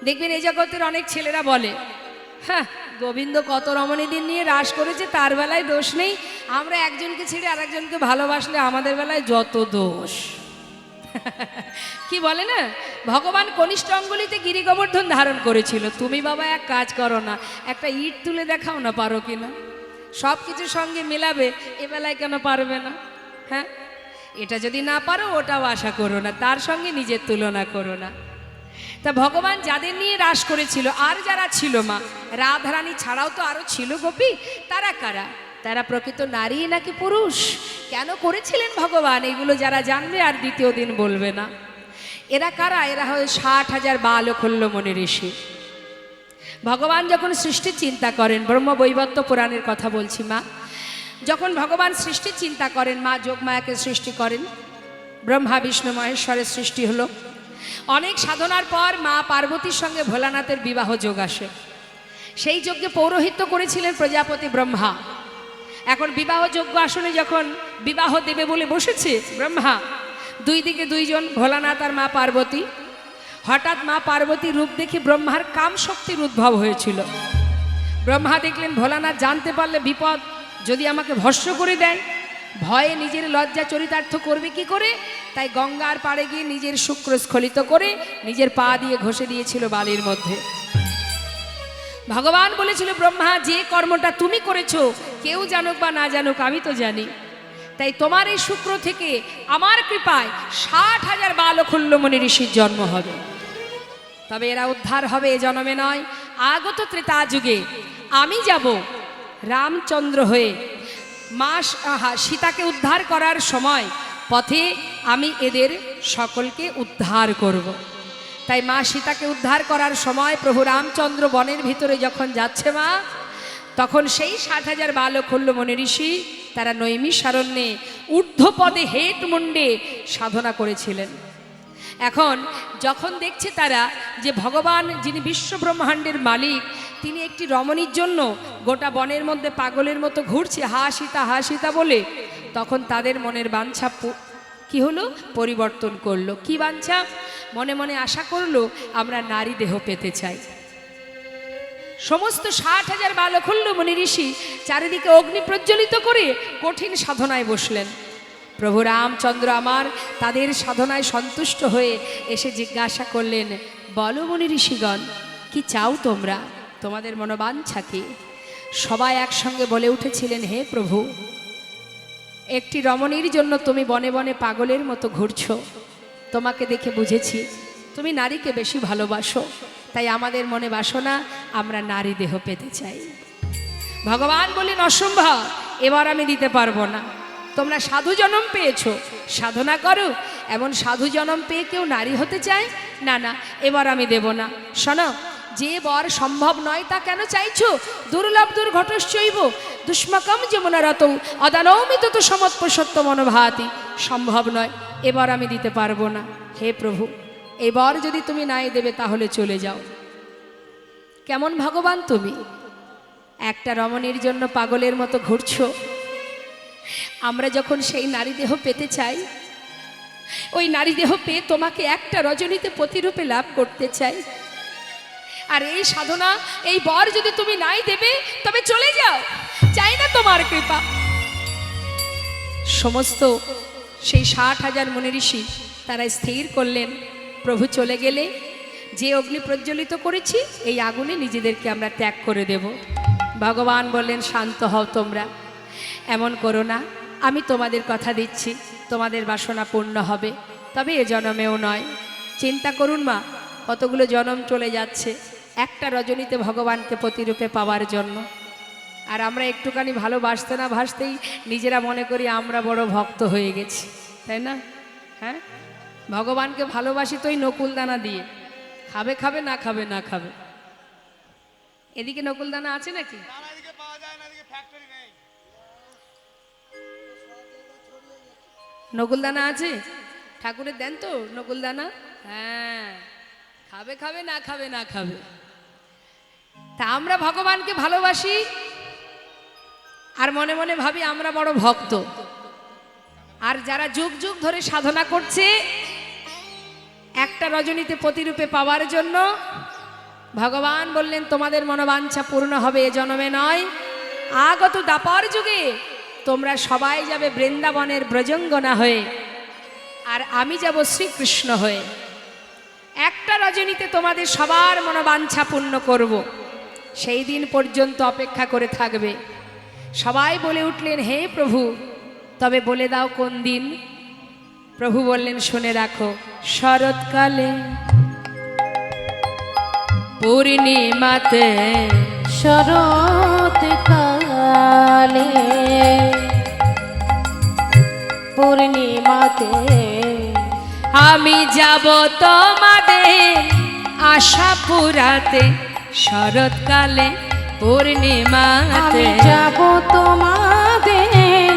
দেখবেন এই জগতের অনেক ছেলেরা বলে, হ্যাঁ গোবিন্দ কত রমণীদের নিয়ে রাস করেছে, তার বেলায় দোষ নেই, আমরা একজনকে ছেড়ে আরেকজনকে ভালোবাসলে আমাদের বেলায় যত দোষ। কি বলে না, ভগবান কনিষ্ঠ অঙ্গুলিতে গিরি গোবর্ধন ধারণ করেছিল, তুমি বাবা এক কাজ করো না, একটা ইট তুলে দেখাও না, পারো কিনা, সব কিছুর সঙ্গে মেলাবে, এ বেলায় কেন পারবে না? হ্যাঁ, এটা যদি না পারো ওটাও আশা করো না, তার সঙ্গে নিজের তুলনা করো না। তা ভগবান যাদের নিয়ে রাস করেছিল, আর যারা ছিল মা রাধারানী ছাড়াও তো আরো ছিল গোপী, তারা কারা? তারা প্রকৃত নারী নাকি পুরুষ? কেন করেছিলেন ভগবান? এগুলো যারা জানবে আর দ্বিতীয় দিন বলবে না। এরা কারা? এরা হয় 60,000 বালখল্য মনি ঋষি। ভগবান যখন সৃষ্টির চিন্তা করেন, ব্রহ্মবৈবর্ত পুরাণের কথা বলছি মা, যখন ভগবান সৃষ্টির চিন্তা করেন, মা যোগমায়াকে সৃষ্টি করেন, ব্রহ্মা বিষ্ণু মহেশ্বরের সৃষ্টি হলো। অনেক সাধনার পর মা পার্বতীর সঙ্গে ভোলানাথের বিবাহ যোগ আসে। সেই যজ্ঞে পৌরোহিত্য করেছিলেন প্রজাপতি ব্রহ্মা। এখন বিবাহ যজ্ঞ আসনে যখন বিবাহ দেবে বলে বসেছে ব্রহ্মা, দুই দিকে দুইজন, ভোলানাথ আর মা পার্বতী। হঠাৎ মা পার্বতীর রূপ দেখে ব্রহ্মার কাম শক্তির উদ্ভব হয়েছিল। ব্রহ্মা দেখলেন ভোলানাথ জানতে পারলে বিপদ, যদি আমাকে ভস্ম করে দেয়, ভয়ে নিজের লজ্জা চরিতার্থ করবে কি করে, তাই গঙ্গার পাড়ে গিয়ে নিজের শুক্র স্খলিত করে নিজের পা দিয়ে ঘষে দিয়েছিল বালির মধ্যে। ভগবান বলেছিল, ব্রহ্মা যে কর্মটা তুমি করেছো কেউ জানুক বা না জানুক আমি তো জানি, তাই তোমার এই শুক্র থেকে আমার কৃপায় 60,000 বালখল্য মনি ঋষির জন্ম হবে। তবে এরা উদ্ধার হবে এ জন্মে নয়, আগত ত্রেতা যুগে আমি যাব রামচন্দ্র হয়ে মা সীতাকে উদ্ধার করার সময় পথে আমি এদের সকলকে উদ্ধার করব। তাই মা সীতাকে উদ্ধার করার সময় প্রভু রামচন্দ্র বনের ভিতরে যখন যাচ্ছে মা, তখন সেই 60,000 বালখল্য মনি ঋষি তারা নৈমিষারণ্যে ঊর্ধ্বপদে হেট মুন্ডে সাধনা করেছিলেন। এখন যখন দেখছে তারা যে ভগবান যিনি বিশ্ব ব্রহ্মাণ্ডের মালিক, তিনি একটি রমণীর জন্য গোটা বনের মধ্যে পাগলের মতো ঘুরছে হা সীতা বলে, তখন তাদের মনের বাঞ্ছা কি হলো, পরিবর্তন করলো। কি বাঞ্ছা? মনে মনে আশা করলো আমরা নারী দেহ পেতে চাই। সমস্ত 60,000 বালখল্য মনি ঋষি চারিদিকে অগ্নি প্রজ্বলিত করে কঠিন সাধনায় বসলেন। প্রভু রামচন্দ্র আমার তাদের সাধনায় সন্তুষ্ট হয়ে এসে জিজ্ঞাসা করলেন, বলো মনি ঋষিগণ, কি চাও তোমরা, তোমাদের মনোবাঞ্ছা কি? সবাই একসঙ্গে বলে উঠেছিলেন, হে প্রভু, একটি রমণীর জন্য তুমি বনে বনে পাগলের মতো ঘুরছো, তোমাকে দেখে বুঝেছি তুমি নারীকে বেশি ভালোবাসো, তাই আমাদের মনে বাসনা, আমরা নারী দেহ পেতে চাই। ভগবান বলেন, অসম্ভব, এবার আমি দিতে পারবো না। তোমরা সাধু জনম পেয়েছো, সাধনা করো, এমন সাধু জনম পেয়ে কেউ নারী হতে চায় না, না এবার আমি দেব না। শোনো, যে বর সম্ভব নয় তা কেন চাইছো? দুর্লভ দুর্ঘটশ্চৈব দুষ্মকম যমুনারত অদানৌমিত তো সমৎপসত্য মনোভাতি। সম্ভব নয়, এবার আমি দিতে পারবো না। হে প্রভু, এবার যদি তুমি নাই দেবে তাহলে চলে যাও। কেমন ভগবান তুমি, একটা রমণীর জন্য পাগলের মতো ঘুরছো। আমরা যখন সেই নারী দেহ পেতে চাই, ওই নারী দেহ পেয়ে তোমাকে একটা রজনীতে প্রতিরূপে লাভ করতে চাই। আর এই সাধনা, এই বর যদি তুমি নাই দেবে তবে চলে যাও, চাই না তোমার কৃপা। সমস্ত সেই 60,000 মনি ঋষি তারা স্থির করলেন, প্রভু চলে গেলে যে অগ্নি প্রজ্বলিত করেছি এই আগুনে নিজেদেরকে আমরা ত্যাগ করে দেব। ভগবান বললেন, শান্ত হও তোমরা, এমন করো না, আমি তোমাদের কথা দিচ্ছি তোমাদের বাসনা পূর্ণ হবে, তবে এ জনমেও নয়। চিন্তা করুন মা, কতগুলো জনম চলে যাচ্ছে একটা রজনীতে ভগবানকে প্রতিরূপে পাওয়ার জন্য। আর আমরা একটুখানি ভালোবাসতে না ভাসতেই নিজেরা মনে করি আমরা বড় ভক্ত হয়ে গেছি, তাই না? হ্যাঁ, ভগবানকে ভালোবাসি তো ওই নকুলদানা দিয়ে, খাবে খাবে না খাবে না খাবে। এদিকে নকুলদানা আছে নাকি? নকুলদানা আছে? ঠাকুরের দেন তো নকুলদানা? হ্যাঁ, খাবে খাবে না খাবে না খাবে। তা আমরা ভগবানকে ভালোবাসি আর মনে মনে ভাবি আমরা বড় ভক্ত। আর যারা যুগ যুগ ধরে সাধনা করছে একটা রজনীতে প্রতিরূপে পাওয়ার জন্য, ভগবান বললেন তোমাদের মনোবাঞ্ছা পূর্ণ হবে এ জন্মে নয়, আগত দাপর যুগে তোমরা সবাই যাবে বৃন্দাবনের ব্রজঙ্গনা হয়ে, আর আমি যাব শ্রীকৃষ্ণ হয়ে। একটা রজনীতে তোমাদের সবার মনোবাঞ্ছা পূর্ণ করব, সেই দিন পর্যন্ত অপেক্ষা করে থাকবে। সবাই বলে উঠলেন হে প্রভু, তবে বলে দাও কোন দিন। প্রভু বললেন শুনে রাখো, শরৎকালে পূর্ণিমাতে, শরৎকালে পূর্ণিমাতে আমি যাব তোমাদের আশা পুরাতে। শরৎকালে পূর্ণিমাতে আমি যাব তোমাদের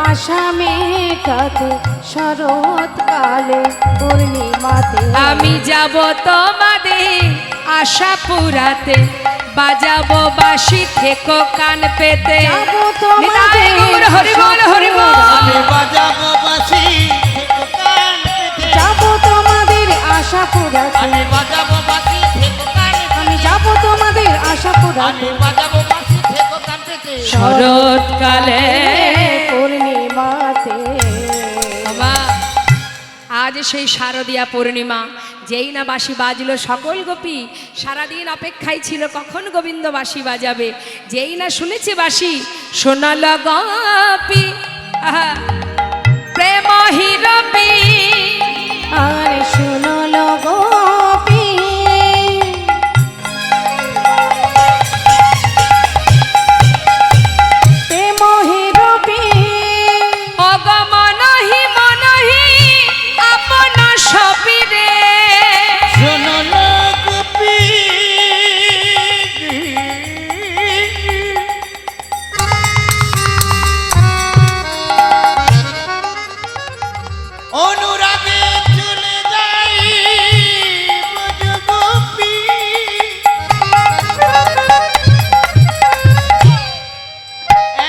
আশা মেটাতে। শরৎকালে পূর্ণিমাতে আমি যাব তোমাদের আশা পুরাতে, বাজাবো বাঁশি থেকো কান পেতে। যাব তোমাদের হরি বল হরি বল। আমি বাজাবো বাঁশি থেকো কান পেতে। যাব তোমাদের আশা পুরাতে। আমি বাজাবো বাঁশি থেকো কান পেতে। আমি যাব তোমাদের আশা পুরাতে। আমি বাজাবো বাঁশি থেকো কান পেতে। শরৎকালে পূর্ণিমাতে বাবা, আজ সেই শারদীয়া পূর্ণিমা, যেই না বাঁশি বাজলো সকল গোপী সারাদিন অপেক্ষায় ছিল কখন গোবিন্দ বাঁশি বাজাবে। যেই না শুনেছে বাঁশি, শোনাল গোপী আহা, প্রেম হিরপি। আর শুনল গোপী প্রেম হিরপি। অগ মনহি মনহি আপন সপিরে। শোনো না গোপী, অনুরাগে চলে যাই ব্রজ গোপী।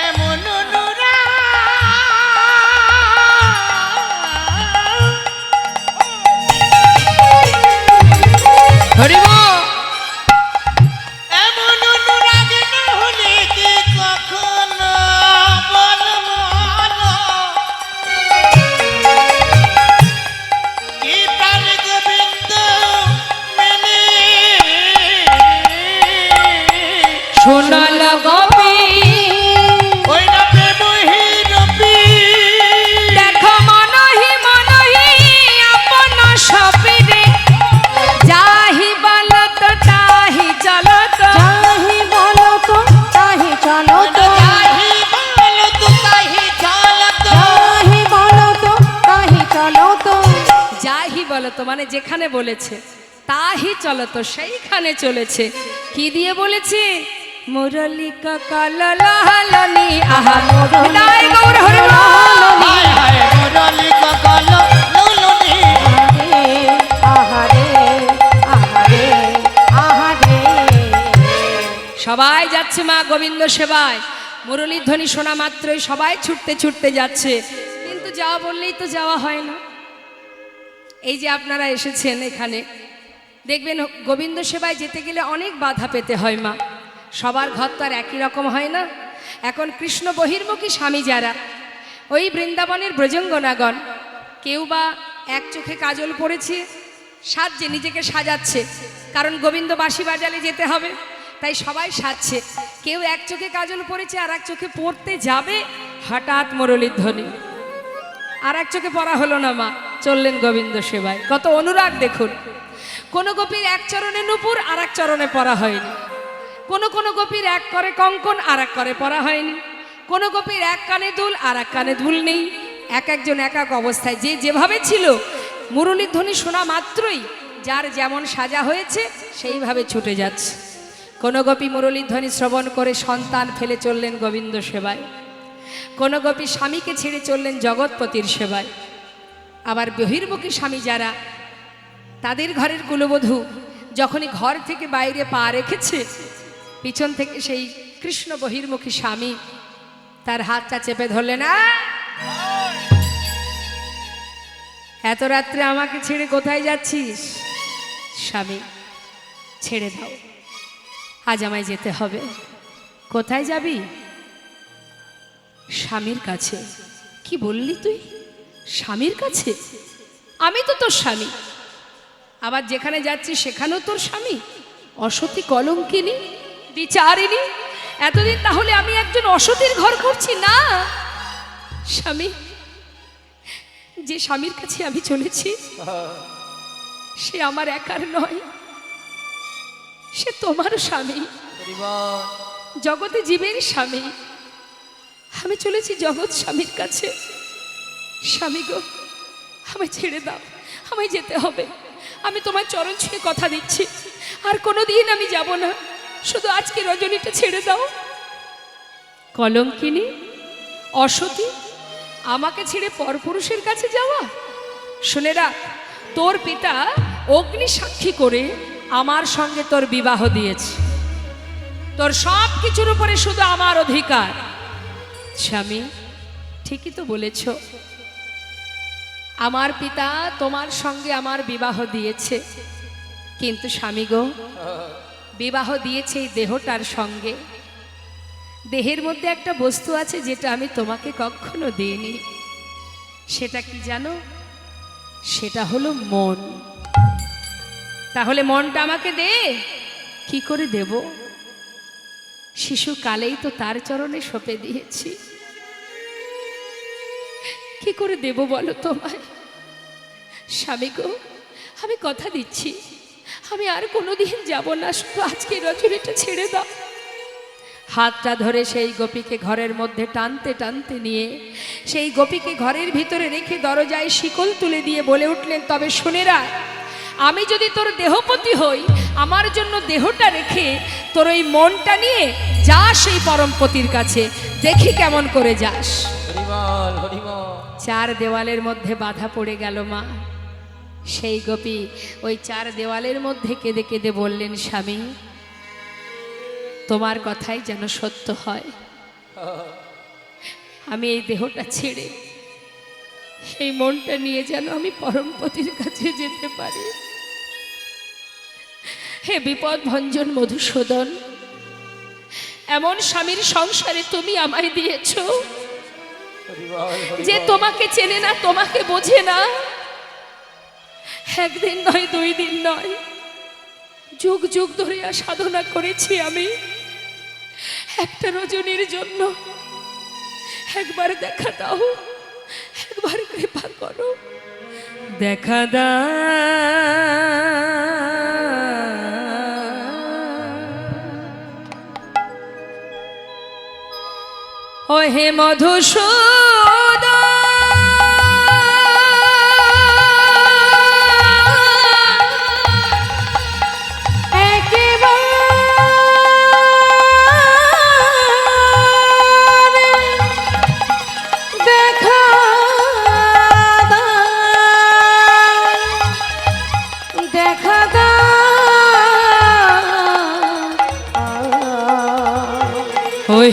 এমন অনুরাগ হরি বল। এমন অনুরাগ না হলে কি কখনো বলবো না। কি প্রাণ গোবিন্দ মেনে শোনাল গোপী ওই না প্রেমহীনপি। দেখো মনহি মনহি আপন সপিরে। যাহি বলত তাহি চলত। যাহি বলো তো তাহি চলো তো। যাহি বলো তো তাহি চলত। যাহি বলো তো তাহি চলো তো। যাহি বলতো মানে যেখানে বলেছে, তাহি চলতো সেইখানে চলেছে। কি দিয়ে বলেছে? মুরলী কললহলনি আহা হৃদয় গৌর হরি বল। হায় হায় মুরলী ককল লুলুনি। আহারে আহারে আহারে সবাই যাচ্ছে মা গোবিন্দ সেবায়। মুরলীর ধ্বনি শোনা মাত্রই সবাই ছুটতে ছুটতে যাচ্ছে, কিন্তু যাওয়া বললেই তো যাওয়া হয় না। এই যে আপনারা এসেছেন এখানে, দেখবেন গোবিন্দ সেবায় যেতে গেলে অনেক বাধা পেতে হয় মা। সবার ঘর তো আর একই রকম হয় না। এখন কৃষ্ণ বহির্মুখী স্বামী যারা, ওই বৃন্দাবনের ব্রজঙ্গনাগণ, কেউ বা এক চোখে কাজল পড়েছে, সাজছে, নিজেকে সাজাচ্ছে, কারণ গোবিন্দ বাঁশি বাজালে যেতে হবে, তাই সবাই সাজছে। কেউ এক চোখে কাজল পড়েছে, আর এক চোখে পড়তে যাবে, হঠাৎ মুরলীর ধ্বনি। আর এক চোখে পড়া হলো না মা, চললেন গোবিন্দ সেবায়। কত অনুরাগ দেখুন। কোনো গোপীর এক চরণে নূপুর, আর এক চরণে পরা হয়নি। কোনো কোনো গোপীর এক করে কঙ্কন, আর এক করে পরা হয়নি। কোনো গোপীর এক কানে দুল, আর এক কানে দুল নেই। এক একজন এক এক অবস্থায়, যে যেভাবে ছিল, মুরলীর ধ্বনি শোনা মাত্রই যার যেমন সাজা হয়েছে সেইভাবে ছুটে যাচ্ছে। কোনো গোপী মুরলীর ধ্বনি শ্রবণ করে সন্তান ফেলে চললেন গোবিন্দ সেবায়। কোনো গোপী স্বামীকে ছেড়ে চললেন জগৎপতির সেবায়। আবার বহির্মুখী স্বামী যারা, তাদের ঘরের কুলবধূ যখনই ঘর থেকে বাইরে পা রেখেছে, পিছন থেকে সেই কৃষ্ণ বহির্মুখী স্বামী তার হাতটা চেপে ধরলেন। এত রাত্রে আমাকে ছেড়ে কোথায় যাচ্ছিস? স্বামী, ছেড়ে দাও, আজ আমায় যেতে হবে। কোথায় যাবি? স্বামীর কাছে। কি বললি তুই? স্বামীর কাছে? আমি তো তোর স্বামী, আবার যেখানে যাচ্ছি সেখানেও তোর স্বামী? অসতী, কলঙ্কিনী, বিচারিণী। এতদিন তাহলে আমি একজন অসতীর ঘর করছি না? স্বামী, যে স্বামীর কাছে আমি চলেছি সে আমার একার নয়, সে তোমারও স্বামী, জগতে জীবের স্বামী। আমি চলেছি জগৎ স্বামীর কাছে। স্বামী গো, আমায় ছেড়ে দাও, আমায় যেতে হবে। আমি তোমার চরণ ছুঁয়ে কথা দিচ্ছি, আর কোনোদিন আমি যাব না, শুধু আজকে রজনীটা ছেড়ে দাও। কলঙ্কিনী, অসতী, আমাকে ছেড়ে পরপুরুষের কাছে যাওয়া? শুনে রাখ, তোর পিতা অগ্নি সাক্ষী করে আমার সঙ্গে তোর বিবাহ দিয়েছে। তোর সব কিছুর উপরে শুধু আমার অধিকার। স্বামী, ঠিকই তো বলেছ, আমার পিতা তোমার সঙ্গে আমার বিবাহ দিয়েছে, কিন্তু স্বামী গো, বিবাহ দিয়েছে এই দেহটার সঙ্গে। দেহের মধ্যে একটা বস্তু আছে যেটা আমি তোমাকে কখনো দিইনি। সেটা কি জানো? সেটা হলো মন। তাহলে মনটা আমাকে দে। কি করে দেব? শিশুকালেই তো তার চরণে সঁপে দিয়েছি। কি করে দেব বলো তোমায়? স্বামী গো, আমি কথা দিচ্ছি, আমি আর কোনোদিন যাব না, শুধু আজকে রজনীটা ছেড়ে দাও। হাতটা ধরে সেই গোপীকে ঘরের মধ্যে টানতে টানতে নিয়ে সেই গোপীকে ঘরের ভিতরে রেখে দরজায় শিকল তুলে দিয়ে বলে উঠলেন, তবে শুনে রাখ, আমি যদি তোর দেহপতি হই, আমার জন্য দেহটা রেখে তোর ওই মনটা নিয়ে যা সেই পরমপতির কাছে, দেখি কেমন করে যাস। চার দেওয়ালের মধ্যে বাধা পড়ে গেল মা। সেই গোপী ওই চার দেওয়ালের মধ্যে কেঁদে কেঁদে বললেন, স্বামী, তোমার কথাই যেন সত্য হয়। আমি এই দেহটা ছেড়ে এই মনটা নিয়ে যেন আমি পরমপতির কাছে যেতে পারি। হে বিপদ ভঞ্জন মধুসূদন, এমন স্বামীর সংসারে তুমি আমায় দিয়েছ যে তোমাকে চেনে না, তোমাকে বোঝে না। একদিন নয়, 2 দিন নয়, যুগ যুগ ধরে সাধনা করেছি আমি একটা রজনীর জন্য। একবার দেখা দাও, একবার কৃপা করো, দেখা দাও। ও হে মধুসূদন,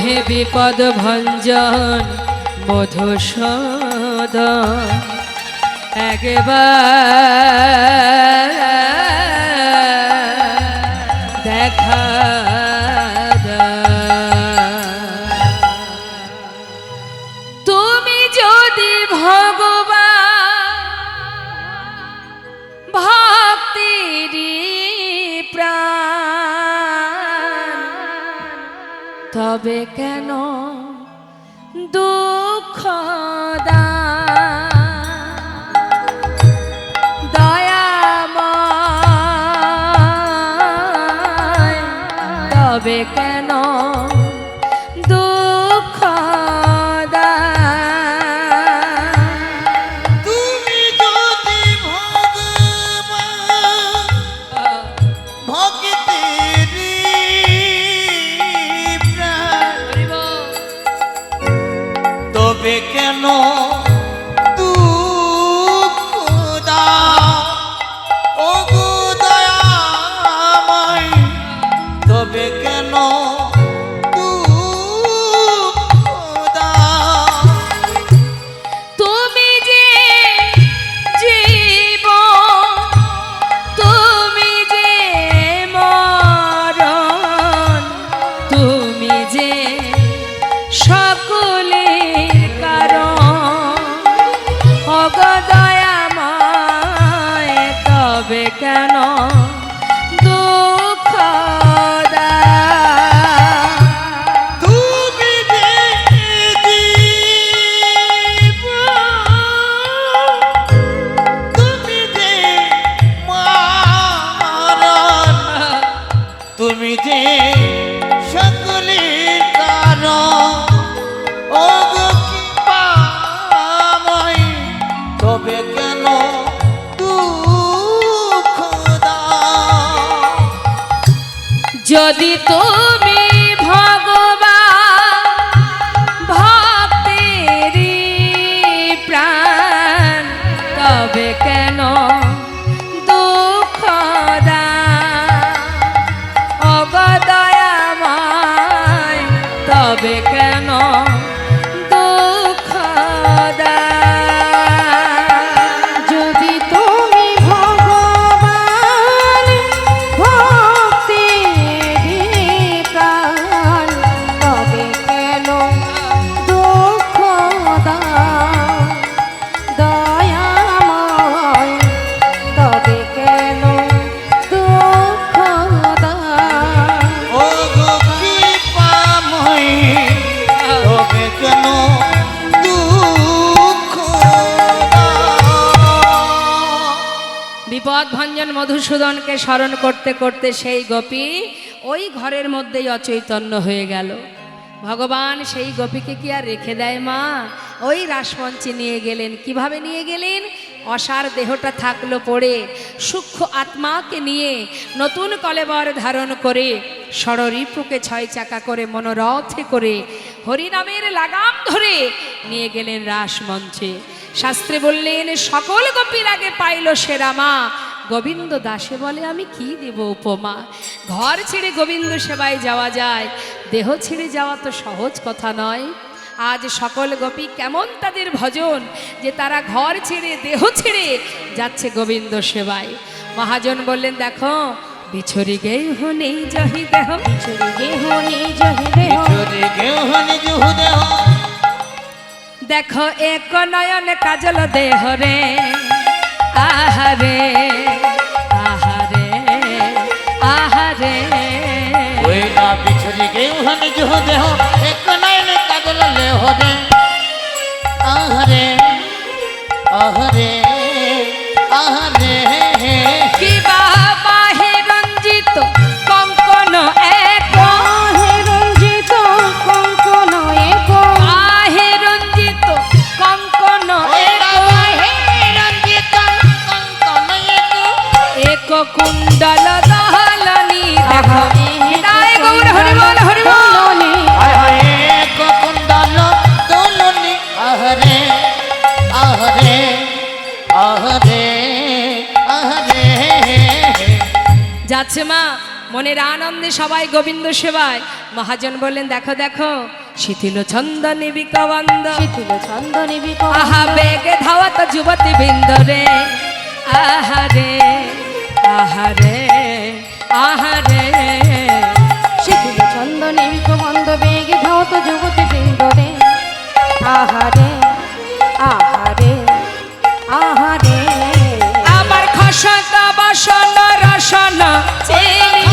হে বিপদ ভঞ্জন মধুসূদন, একবার দেখা দাও। তুমি যদি ভগবান ভক্তির প্রাণ, তবে কেন দুঃখ দয়াময়, তবে কেন দুঃখ তুমি যদি ভগবান ভক্তের তবে কেন দুঃখ দাও, ও গো দয়াময়, তবে কেন তুমি যে সকলের কারণ ও গো কৃপাময় তবে কেন দুঃখ দাও যদি তুমি ভগবান ভক্তেরই প্রাণ তবে কেন দুঃখ দাও অগদয়াময় তবে কেন দুঃখ দাও যদি তুমি ভগবান ভক্তেরই প্রাণ তবে কেন দুঃখ দাও দয়াময় তবে কেন দুঃখ দাও ও গো কৃপাময় তবে কেন দুঃখ দাও বিপদ ভঞ্জন মধুসূদনকে স্মরণ করতে করতে সেই গোপী ওই ঘরের মধ্যেই অচৈতন্য হয়ে গেল। ভগবান সেই গোপীকে কি আর রেখে দেয় মা? ওই রাসমঞ্চে নিয়ে গেলেন। কিভাবে নিয়ে গেলেন? অসার দেহটা থাকলো পড়ে, সূক্ষ্ম আত্মাকে নিয়ে নতুন কলেবর ধারণ করে ষড়রিপুকে 6 চাকা করে মনোরথে করে হরিনামের লাগাম ধরে নিয়ে গেলেন রাসমঞ্চে। শাস্ত্রে বললেন সকল গোপীর আগে পাইল সেরা মা। গোবিন্দ দাসে বলে আমি কি দেব উপমা। ঘর ছেড়ে গোবিন্দ সেবায় যাওয়া যায়, দেহ ছেড়ে যাওয়া তো সহজ কথা নয়। আজ সকল গোপী কেমন তাদের ভজন যে তারা ঘর ছেড়ে দেহ ছেড়ে যাচ্ছে গোবিন্দ সেবায়। মহাজন বললেন দেখো বিছরি গেহ নেই জহি দেহ, বিছুরি গেহ নিজ হৃদয় বিছরে গেহ নিজ দেহ দেখো এক নয়ন কাজল দেহ রে আহারে আহারে আহারে ওই না বিছরে গেহ নিজ দেহ এক নয়ন কাজল লেহ রে আহরে আহরে আহরে কি বাবা হে রঞ্জিত কঙ্কন এক হে রঞ্জিত কঙ্কন এক আহে রঞ্জিত কঙ্কন ওই বাবা হে রঞ্জিত কঙ্কন এক কুণ্ডল দহলনি দেখো নিতাই গৌর হরি বল হরি বল। কঙ্কনে হায় হায় এক কুণ্ডল দোলনি আহরে আহরে আহরে আহরে যাচ্ছে মা মনের আনন্দে সবাই গোবিন্দ সেবায়। মহাজন বললেন দেখো দেখো শিথিল ছন্দ নিবিকবন্দ শিথিল ছন্দ নিবিক আহা বেগে ধাওয়াত যুবতী বৃন্দরে আহারে আহারে আহারে শিথিল ছন্দ নিবিক বন্ধ বেগে ধাওত যুবতী বৃন্দরে আহারে আহারে আহারে আমার খসত বসন রসন চেলি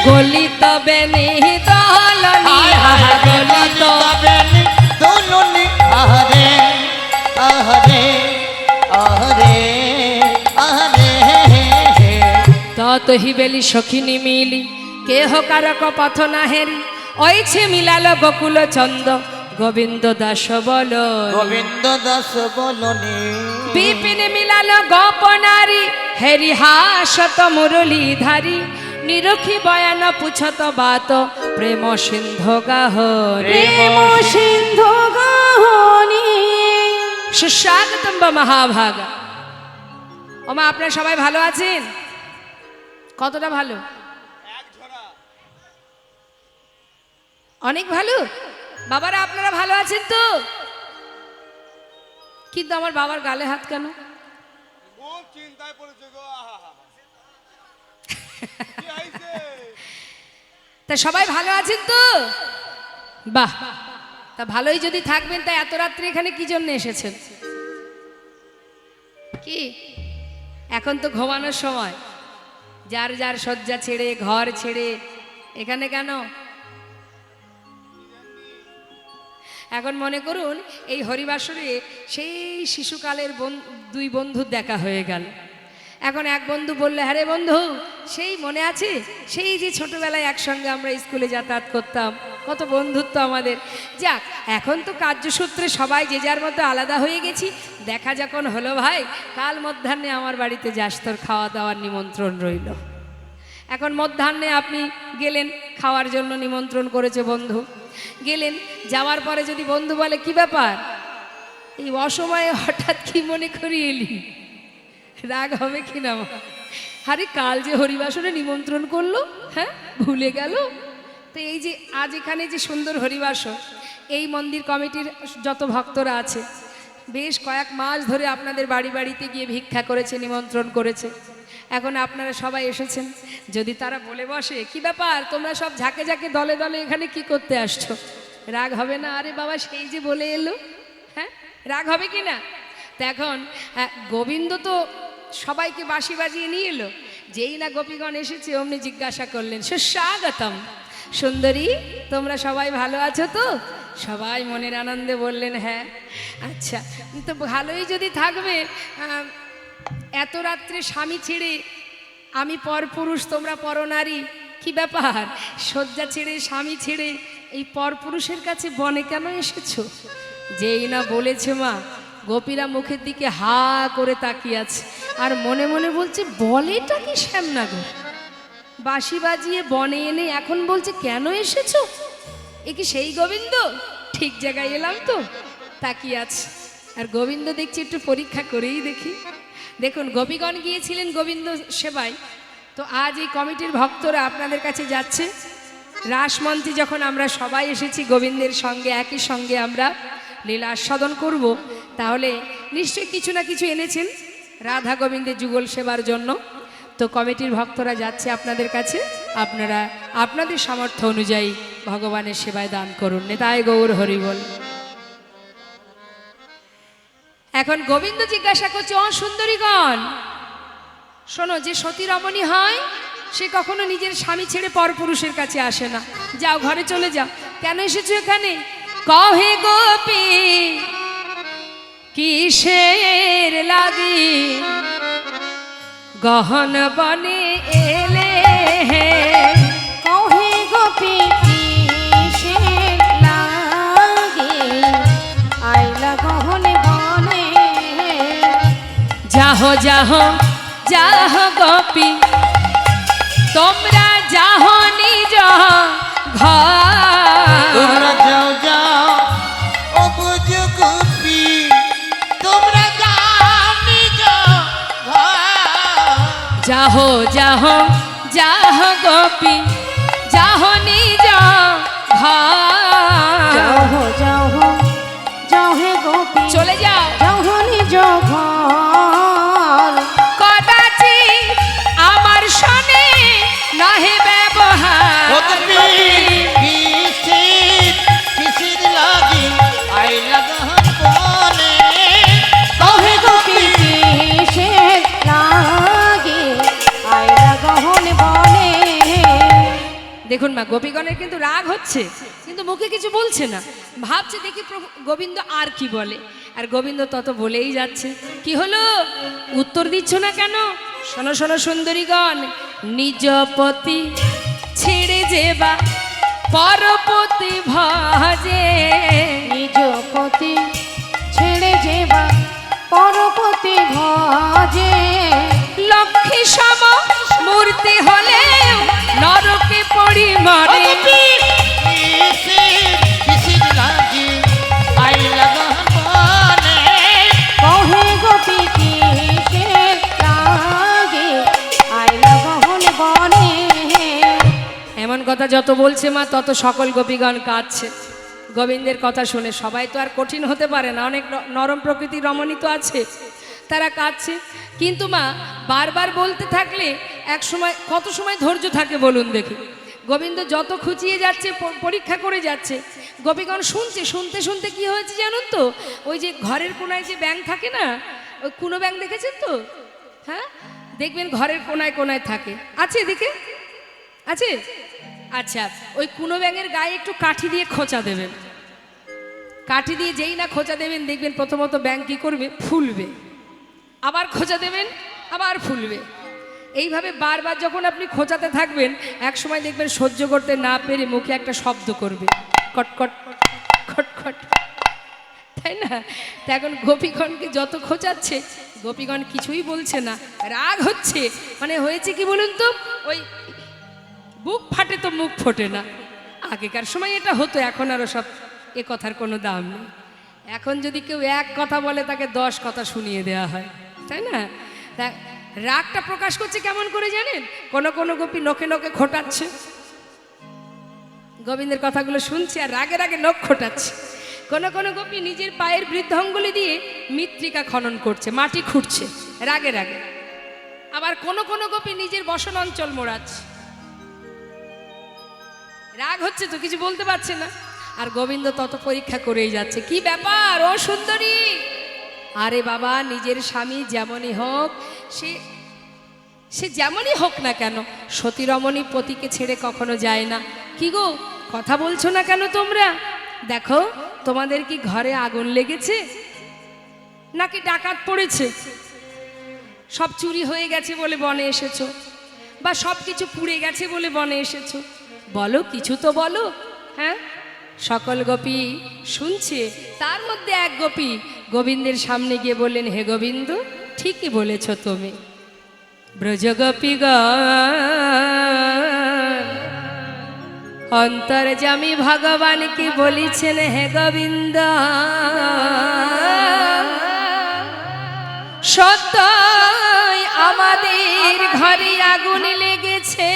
গলিত বেনি দলনি আহা গলিত তত হিবেলি সখিনী মিলি কেহ কারক পথ না হেরি ওইছে মিলাল গোকুল চন্দ গোবিন্দ দাস বল গোবিন্দ দাস বলনি বিপিন মিলাল গোপনারী হেরি হাসত মুরলী ধারী নিরখি বয়ান পুছত বাত প্রেম সিন্ধু গাহরে প্রেম সিন্ধু গাহনি সুস্বাগতম বা মহাভাগা। ওমা আপনারা সবাই ভালো আছেন? কতটা ভালো? অনেক ভালো। বাবারা আপনারা ভালো আছেন তো? কিন্তু আমার বাবার গালে হাত কেন? তা সবাই ভালো আছেন তো? বাহ, তা ভালোই যদি থাকবেন তা এত রাত্রে এখানে কি জন্য এসেছেন? কি এখন তো ঘুমানোর সময়, যার যার শয্যা ছেড়ে ঘর ছেড়ে এখানে কেন? এখন মনে করুন এই হরিবাসরে সেই শিশুকালের দুই বন্ধুর দেখা হয়ে গেল। এখন এক বন্ধু বললে, হ্যাঁ রে বন্ধু, সেই মনে আছে, সেই যে ছোটবেলায় একসঙ্গে আমরা স্কুলে যাতায়াত করতাম, কত বন্ধুত্ব আমাদের। যাক, এখন তো কার্যসূত্রে সবাই যে যার মতো আলাদা হয়ে গেছি। দেখা যখন হলো ভাই, কাল মধ্যাহ্নে আমার বাড়িতে যাস, তোর খাওয়া দাওয়ার নিমন্ত্রণ রইল। এখন মধ্যাহ্নে আপনি গেলেন, খাওয়ার জন্য নিমন্ত্রণ করেছে বন্ধু, গেলেন, যাওয়ার পরে যদি বন্ধু বলে কি ব্যাপার, এই অসময়ে হঠাৎ কি মনে করি এলি, রাগ হবে কি না? আরে কাল যে হরিবাসরে নিমন্ত্রণ করলো, হ্যাঁ ভুলে গেল? তো এই যে আজ এখানে যে সুন্দর হরিবাসর, এই মন্দির কমিটির যত ভক্তরা আছে বেশ কয়েক মাস ধরে আপনাদের বাড়ি বাড়িতে গিয়ে ভিক্ষা করেছে, নিমন্ত্রণ করেছে। এখন আপনারা সবাই এসেছেন, যদি তারা বলে বসে কি ব্যাপার তোমরা সব ঝাঁকে ঝাঁকে দলে দলে এখানে কি করতে আসছো, রাগ হবে না? আরে বাবা সেই যে বলে এলো, হ্যাঁ রাগ হবে কি না? তো এখন গোবিন্দ তো সবাইকে বাঁশি বাজিয়ে নিয়ে এলো, যেই না গোপীগণ এসেছে অমনি জিজ্ঞাসা করলেন, সুস্বাগতম সুন্দরী, তোমরা সবাই ভালো আছো তো? সবাই মনের আনন্দে বললেন হ্যাঁ। আচ্ছা, তো ভালোই যদি থাকবে, এত রাত্রে স্বামী ছেড়ে, আমি পরপুরুষ তোমরা পরনারী, কি ব্যাপার শয্যা ছেড়ে স্বামী ছেড়ে এই পরপুরুষের কাছে বনে কেন এসেছো? যেই না বলেছে মা, গোপীরা মুখের দিকে হা করে তাকিয়ে আছে আর মনে মনে বলছে বলেটা কি শ্যামনগর, বাঁশি বাজিয়ে বনে এনে এখন বলছে কেন এসেছো? এ কি সেই গোবিন্দ? ঠিক জায়গায় এলাম তো? তাকিয়ে আছে। আর গোবিন্দ দেখছি একটু পরীক্ষা করেই দেখি। দেখুন, গোপীগণ গিয়েছিলেন গোবিন্দ সেবায়, তো আজ এই কমিটির ভক্তরা আপনাদের কাছে যাচ্ছে রাসমন্ত্রী, যখন আমরা সবাই এসেছি গোবিন্দের সঙ্গে, একই সঙ্গে আমরা লীলা আস্বাদন করব, তাহলে নিশ্চয়ই কিছু না কিছু এনেছেন রাধা গোবিন্দের যুগল সেবার জন্য। তো কমিটির ভক্তরা যাচ্ছে আপনাদের কাছে, আপনারা আপনাদের সামর্থ্য অনুযায়ী ভগবানের সেবায় দান করুন। নেতায় গৌর হরি বল। এখন গোবিন্দ জিজ্ঞাসা করছে, ও সুন্দরীগণ শোনো, যে সতী রমণী হয় সে কখনো নিজের স্বামী ছেড়ে পরপুরুষের কাছে আসে না। যাও ঘরে চলে যাও। কেন এসেছো এখানে? কহে গোপী কিসের লাগি গহন বনে এলে, কহে গোপী কিসের লাগি আইলা গহন বনে, যাহ যাহ যাহ গোপী তোমরা যাহ নিজ ঘর, তোমরা যাও যাও ও বুঝ গোপী, তোমরা যাও নিজ ঘর। যাহ যাহ যাহ গোপী যাহ নিজ ঘর, যাও যাও যাও হে গোপী চলে যাও। যাও নিজ ঘর, কদাচি আমার সনে নহে ব্যবহার, ও গোপী কিসির কিসির লাগি আইলা গহন বনে, কহে গোপী কিসের লাগি আইলা গহন বনে। দেখুন মা, গোপীগণের কিন্তু রাগ হচ্ছে, কিন্তু মুখে কিছু বলছে না, ভাবছে দেখি প্রভু গোবিন্দ আর কি বলে। আর গোবিন্দ তত বলেই যাচ্ছে। কি হলো, উত্তর দিচ্ছ না কেন? শোনো শোনো সুন্দরীগণ, নিজ পতি ছেড়ে যেবা পরপতি ভজে, নিজ পতি ছেড়ে যেবা পরপতি ভজে, লক্ষ্মী সম মূর্তি হলে নরকে পড়ি ও মরে, গোপী কিসির কিসির লাগি আইলা গহন বনে, কহে গোপী কিসের লাগি আইলা গহন বনে। এমন কথা যত বলছে মা, তত সকল গোপীগণ কাঁদছে গোবিন্দের কথা শুনে। সবাই তো আর কঠিন হতে পারে না, অনেক নরম প্রকৃতির রমণী তো আছে, তারা কাঁদছে। কিন্তু মা বারবার বলতে থাকলে এক সময়, কত সময় ধৈর্য থাকে বলুন দেখি? গোবিন্দ যত খুঁচিয়ে যাচ্ছে, পরীক্ষা করে যাচ্ছে, গোপীগণ শুনছে। শুনতে শুনতে কি হয়েছে জানুন তো? ওই যে ঘরের কোনায় যে ব্যাঙ থাকে না, ওই কুনো ব্যাঙ দেখেছেন তো? হ্যাঁ, দেখবেন ঘরের কোনায় কোনায় থাকে, আছে এদিকে আছে। আচ্ছা, ওই কুনো ব্যাঙের গায়ে একটু কাঠি দিয়ে খোঁচা দেবেন। কাঠি দিয়ে যেই না খোঁচা দেবেন, দেখবেন প্রথমত ব্যাঙ কি করবে, ফুলবে। আবার খোঁচা দেবেন, আবার ফুলবে। এইভাবে বারবার যখন আপনি খোঁচাতে থাকবেন, এক সময় দেখবেন সহ্য করতে না পেরে মুখে একটা শব্দ করবে, কটকট খটখট, তাই না? তা এখন গোপীগণকে যত খোঁচাচ্ছে, গোপীগণ কিছুই বলছে না, রাগ হচ্ছে। মানে হয়েছে কি বলুন তো, ওই বুক ফাটে তো মুখ ফোটে না। আগেকার সময় এটা হতো, এখন আরও সব এ কথার কোনো দাম নেই। এখন যদি কেউ এক কথা বলে তাকে 10 কথা শুনিয়ে দেওয়া হয়, তাই না? তা রাগটা প্রকাশ করছে কেমন করে জানেন? কোন কোন গোপী নখে নখে খোটাচ্ছে, গোবিন্দের কথাগুলো শুনছে আর রাগে রাগে নখ খোটাচ্ছে। কোন কোন গোপী নিজের পায়ের বৃদ্ধাঙ্গুলি দিয়ে মৃত্তিকা খনন করছে, মাটি খুঁড়ছে রাগে রাগে। আবার কোন কোন গোপী নিজের বসন অঞ্চল মোড়াচ্ছে, রাগ হচ্ছে তো কিছু বলতে পারছে না। আর গোবিন্দ তত পরীক্ষা করেই যাচ্ছে, কি ব্যাপার ও সুন্দরী? আরে বাবা, নিজের স্বামী যেমনই হোক, সে যেমনই হোক না কেন, সতী রমণী পতিকে ছেড়ে কখনো যায় না। কি গো, কথা বলছো না কেন তোমরা? দেখো, তোমাদের কি ঘরে আগুন লেগেছে, নাকি ডাকাত পড়েছে? সব চুরি হয়ে গেছে বলে বনে এসেছো, বা সব কিছু পুড়ে গেছে বলে বনে এসেছো? বলো, কিছু তো বলো। হ্যাঁ, সকল গোপী শুনছে। তার মধ্যে এক গোপী গোবিন্দের সামনে গিয়ে বললেন, হে গোবিন্দ, ঠিকই বলেছ তুমি। ব্রজগোপীগণ অন্তর্যামী ভগবান কি বলিছেন, হে গোবিন্দ, সত্যই আমাদের ঘরে আগুন লেগেছে,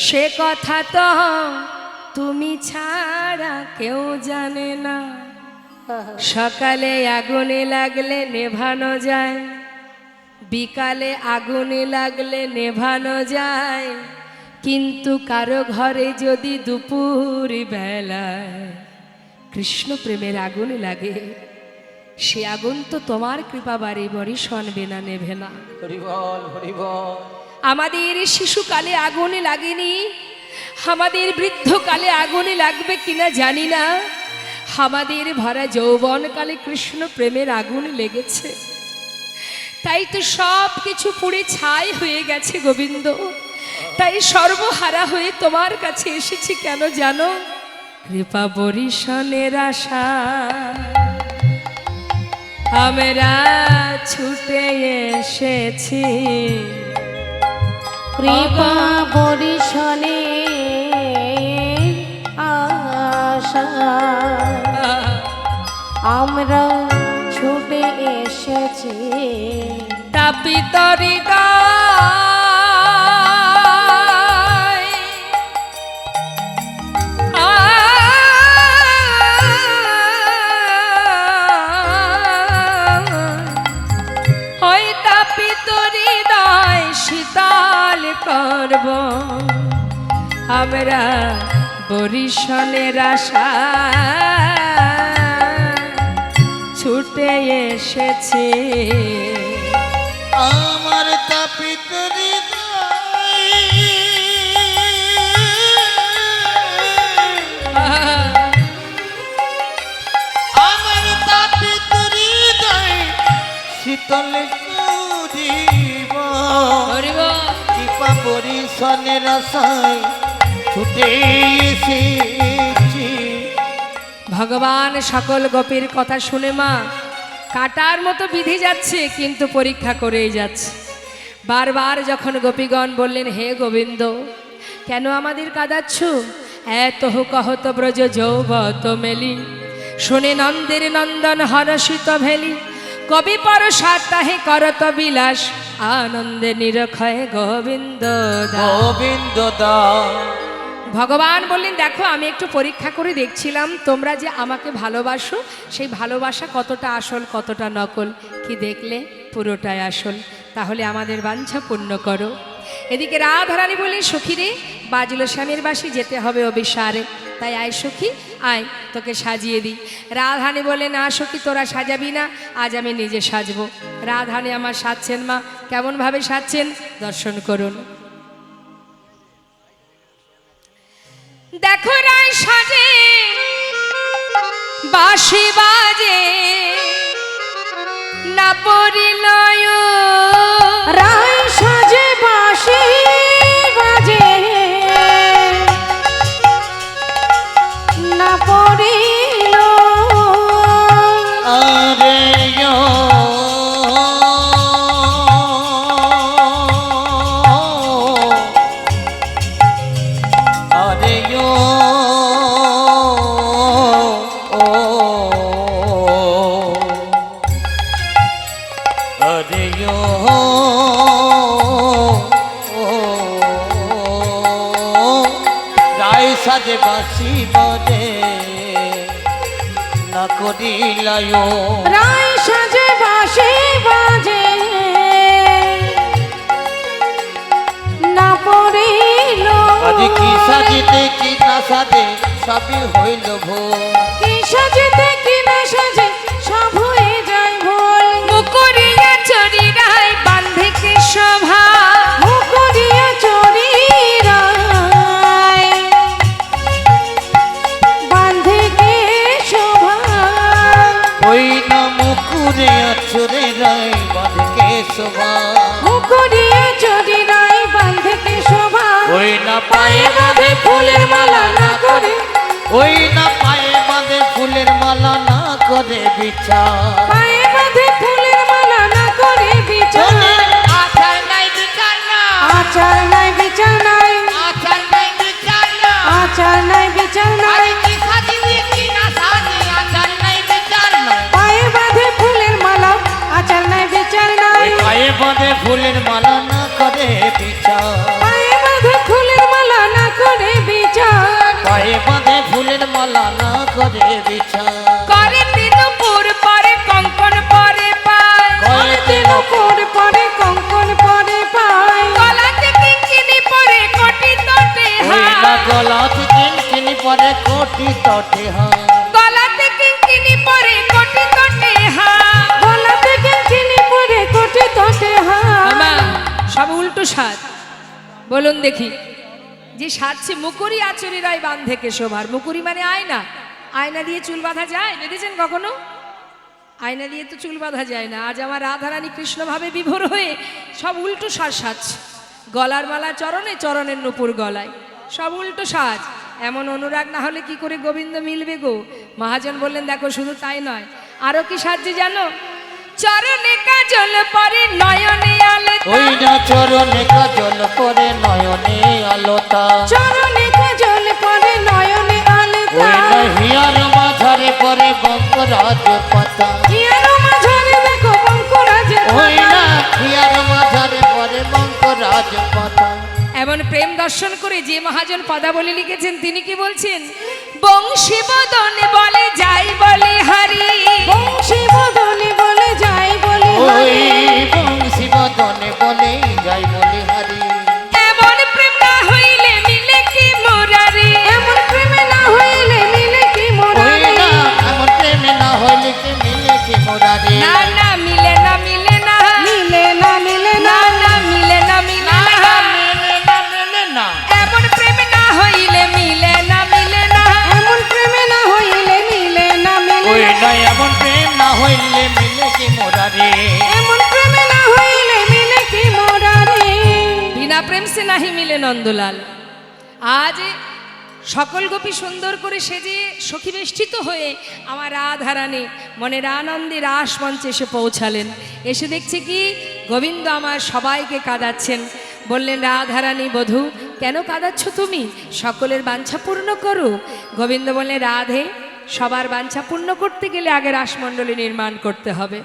সে কথা তো তুমি ছাড়া কেউ জানে না। সকালে আগুনে লাগলে নেভানো যায়, বিকালে আগুনে লাগলে নেভানো যায়, কিন্তু কারো ঘরে যদি দুপুর বেলায় কৃষ্ণ প্রেমের আগুন লাগে, সে আগুন তো তোমার কৃপা বাড়ি বাড়ি শোনবে না, নেভে না। হরি বল, হরি বল। আমাদের শিশুকালে আগুনে লাগেনি, আমাদের বৃদ্ধকালে আগুনে লাগবে কিনা জানি না, আমাদের ভরা যৌবনকালে কৃষ্ণ প্রেমের আগুন লেগেছে। তাই তো সব কিছু পুড়ে ছাই হয়ে গেছে গোবিন্দ। তাই সর্বহারা হয়ে তোমার কাছে এসেছি, কেন জানো? কৃপা বরিশনের আশা আমরা ছুটে এসেছি, কৃপা বরিশনে আশা আমরা ছুটে এসেছি। তাপিত হৃদয় ওই তাপিত হৃদয় শীতল করব আমরা বরিশনের আশা ছুটে এসেছে। আমার তাপিত হৃদয় আমার তাপিত হৃদয় শীতল করিব, কৃপা বরিশনের আশায় ছুটে এসেছি। ভগবান সকল গোপীর কথা শুনে মা কাটার মতো বিধে যাচ্ছে, কিন্তু পরীক্ষা করেই যাচ্ছে। বারবার যখন গোপীগণ বললেন, হে গোবিন্দ, কেন আমাদের কাঁদাচ্ছ? এত কহত ব্রজ যৌবত মেলি, শুনে নন্দের নন্দন হরষিত ভেলি, কবি পরশাত তাহে করত বিলাস, আনন্দে নিরক্ষয় গোবিন্দ গোবিন্দ দাস। ভগবান বললেন, দেখো, আমি একটু পরীক্ষা করে দেখছিলাম তোমরা যে আমাকে ভালোবাসো, সেই ভালোবাসা কতটা আসল কতটা নকল। কি দেখলে? পুরোটাই আসল। তাহলে আমাদের বাঞ্ছা পূর্ণ করো। এদিকে রাধারানী বললেন, সখী রে, বাজলো স্বামীর বাসি, যেতে হবে অবিসারে, তাই আয় সখী, আয়, তোকে সাজিয়ে দিই। রাধারানী বললেন, না সখী, তোরা সাজাবি না, আজ আমি নিজে সাজবো। রাধারানী আমার সাজছেন মা। কেমনভাবে সাজছেন দর্শন করুন। দেখো রায় সাজে, বাঁশি বাজে, না পরিলয় রায় করিলায় রায় সাজে বাঁশি বাজে না পড়িল আজ কি সাজিতে কি না সাজে সবই হইল ভোর কি সাজেতে কি না সাজে সব হয়ে যায় ভুল মুকুরিয়া চরি রায় বাঁধে কে শোভা মুকুরিয়া চরি রায় বাঁধে কে শোভা ওই না মুকুরে আছরে রায় বাঁধকে শোভা মুকুরিয়া চরি রায় বাঁধে কে শোভা ওই না পায়ে বাঁধে ফুলের মালা না করে ওই না পায়ে বাঁধে ফুলের মালা না করে বিচার পায়ে বাঁধে ফুলের মালা না করে বিচার আচার নাই বিচার না আচার নাই বিচার নাই আচার নাই বিচার না আচার নাই বিচার নাই কি সাজিতে কি না সাজে আচার নাই বিচার না পায়ে বাঁধে ফুলের মালা আচার নাই বিচার নাই ওই পায়ে বাঁধে ফুলের মালা না করে বিচার পায়ে বাঁধে ফুলের মালা না করে বিচার পায়ে বাঁধে ফুলের মালা না করে বিচার করে তিনুপুর পরে কঙ্কন পরে পায় কয়ে তিল উপর পরে কঙ্কন পরে পায় গলাতে কিঙ্কিনি পরে কোটি তটে ওই না হার গলাত কিনকিনি পরে কোটি তটে হার গলাতে কিঙ্কিনি পরে কোটি তটে হার গলাতে কিনকিনি পরে কোটি তটে হার আমা সব উল্টো সাজ বলুন দেখি যে সাজছে মুকুরি আচরি রায় বাঁধে কে শোভার মুকুরি মানে আয়না আয়না দিয়ে চুল বাঁধা যায় দেখেছেন কখনো আয়না দিয়ে তো চুল বাঁধা যায় না আজ আমার রাধারানী কৃষ্ণভাবে বিভোর হয়ে সব উল্টো সাজ সাজছে গলার মালা চরণে চরণের নুপুর গলায় সব উল্টো সাজ এমন অনুরাগ না হলে কি করে গোবিন্দ মিলবে গো মহাজন বললেন দেখো শুধু তাই নয় আরো কি সাজছে জানো চরণে কাজল পরে নয়নে আলতা ওই না চরণে কাজল পরে নয়নে আলোতা চরণে কাজল পরে নয়নে আলতা ওই না হিয়ার মাঝারে পরে বঙ্করাজ পাতা ইয়ার মাঝারে দেখো বঙ্করাজের ওই পাতা না হিয়ার মাঝারে পরে বঙ্করাজ পাতা এমন প্রেম দর্শন করে যে মহাজন পদাবলী লিখেছেন তিনি কি বলছেন বংশী বদনে বলে যাই বলে হারি বংশী বদনে বলে যায় বলে ওই হারি বংশী বদনে বলে যাই বলে হারি এমন প্রেম না হইলে মিলে কি মুরারি এমন প্রেমে না হইলে মিলে কি ওই মোরারি না এমন প্রেমে না হইলে কি মিলে কি মোরারি না না মিলে না মিলে না মিলে না মিলে না না না মিলে না মিলে না মেলে না মেলে না এমন প্রেম না হইলে মিলে না মিলে না এমন প্রেমে না হইলে মিলে না মিলে ওই না না এমন প্রেম না হইলে মিলে কি মোরারি এমন প্রেমে না হইলে মিলে কি মোরারি বিনা প্রেম সে নাহি মিলে নন্দলাল আজ সকল গোপী সুন্দর করে সেজে সখী বেষ্টিত হয়ে আমার রাধারানী মনের আনন্দে রাস মঞ্চে এসে পৌঁছালেন এসে দেখছে কি গোবিন্দ আমার সবাইকে কাঁদাচ্ছেন বললেন রাধারানী বধূ কেন কাঁদাচ্ছ তুমি সকলের বাঞ্ছা পূর্ণ করো গোবিন্দ বললেন রাধে সবার বাঞ্ছা পূর্ণ করতে গেলে আগে রাসমণ্ডলী নির্মাণ করতে হবে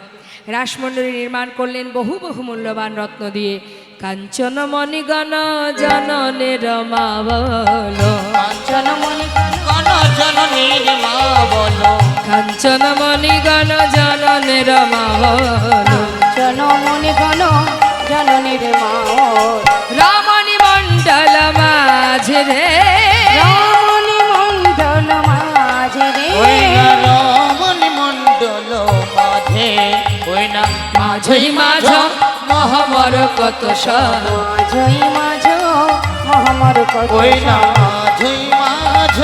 রাসমণ্ডলী নির্মাণ করলেন বহু বহু মূল্যবান রত্ন দিয়ে কাঞ্চন মণিগণ জননের মা বলো জনমনি কোন জননীর মা বলো কাঞ্চন মণিগণ জননের মা বলো জনমনি গণ জননীর মা রমণী মণ্ডল মাঝে রে রমণী মণ্ডল মাঝে রে ওই না রমণী মণ্ডল মাঝে ওই না মাঝই মাঝ মহামর কত সহ মাঝই মাঝ মহামর কত ওই না মাঝই মাঝ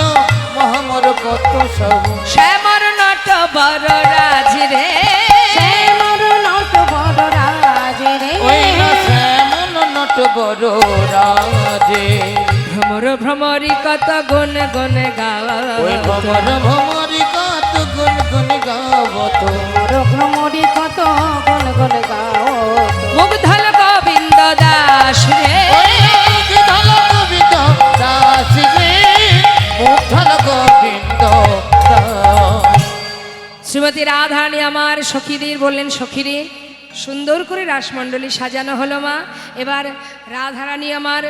মহামর কত সব শ্যামর নট বড় রাজ রে শ্যামর নট বড় রাজ রে ওই না শ্যামল নট বড় রাজে ভ্রমর ভ্রমরি কত গুণ গুণ গাওয়া ওই ভমর ভমরি কত গুন গুন গাবত ভ্রমরি কত গণ গণ গাও মুগ্ধল গোবিন্দ দাস রে ওই মুগ্ধল গোবিন্দ দাস রে মুগ্ধল গোবিন্দ দাস শ্রীমতী রাধারানী আমার সখীদের বললেন সখীরে সুন্দর করে রাসমণ্ডলী সাজানো হলো মা এবার রাধারানী আমার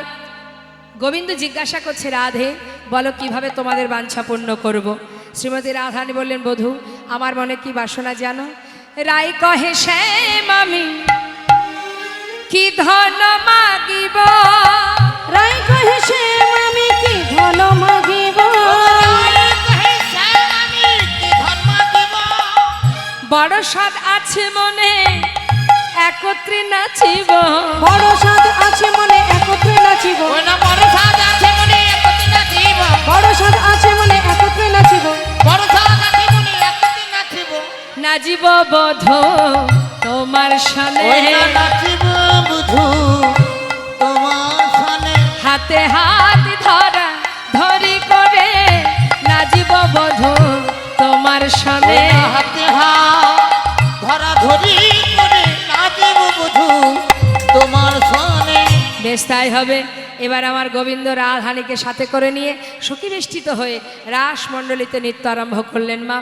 গোবিন্দ জিজ্ঞাসা করছে রাধে বলো কিভাবে তোমাদের বাঞ্ছা পূর্ণ করব। শ্রীমতী রাধারানী বললেন বধূ আমার মনে কি বাসনা জানো? রাই কহে শ্যাম আমি কি ধন মাগিব, রাই কহে শ্যাম আমি কি ধন মাগিব, বড় সাদ আছে মনে একত্রে নাচিব, বড় সাধ আছে মনে একত্রে নাচিব, বড় সাদ আছে মনে একত্রে নাচিব, বড় সাধ আছে মনে একত্রে নাচিব, বড় সাদ আছে মনে একত্রে নাচিব, নাচিব বধূ তোমার সনে, নাচিব বুধু তোমার সনে, হাতে হাত ধরা ধরি করে নাচিব বধূ তোমার সনে, হাতে হাত ধরা ধরি করে নাচিব বুধু তোমার সনে। বেশ তাই হবে। এবার আমার গোবিন্দ রাধানীকে সাথে করে নিয়ে সখীবেষ্টিত হয়ে রাসমণ্ডলীতে নৃত্য আরম্ভ করলেন। মা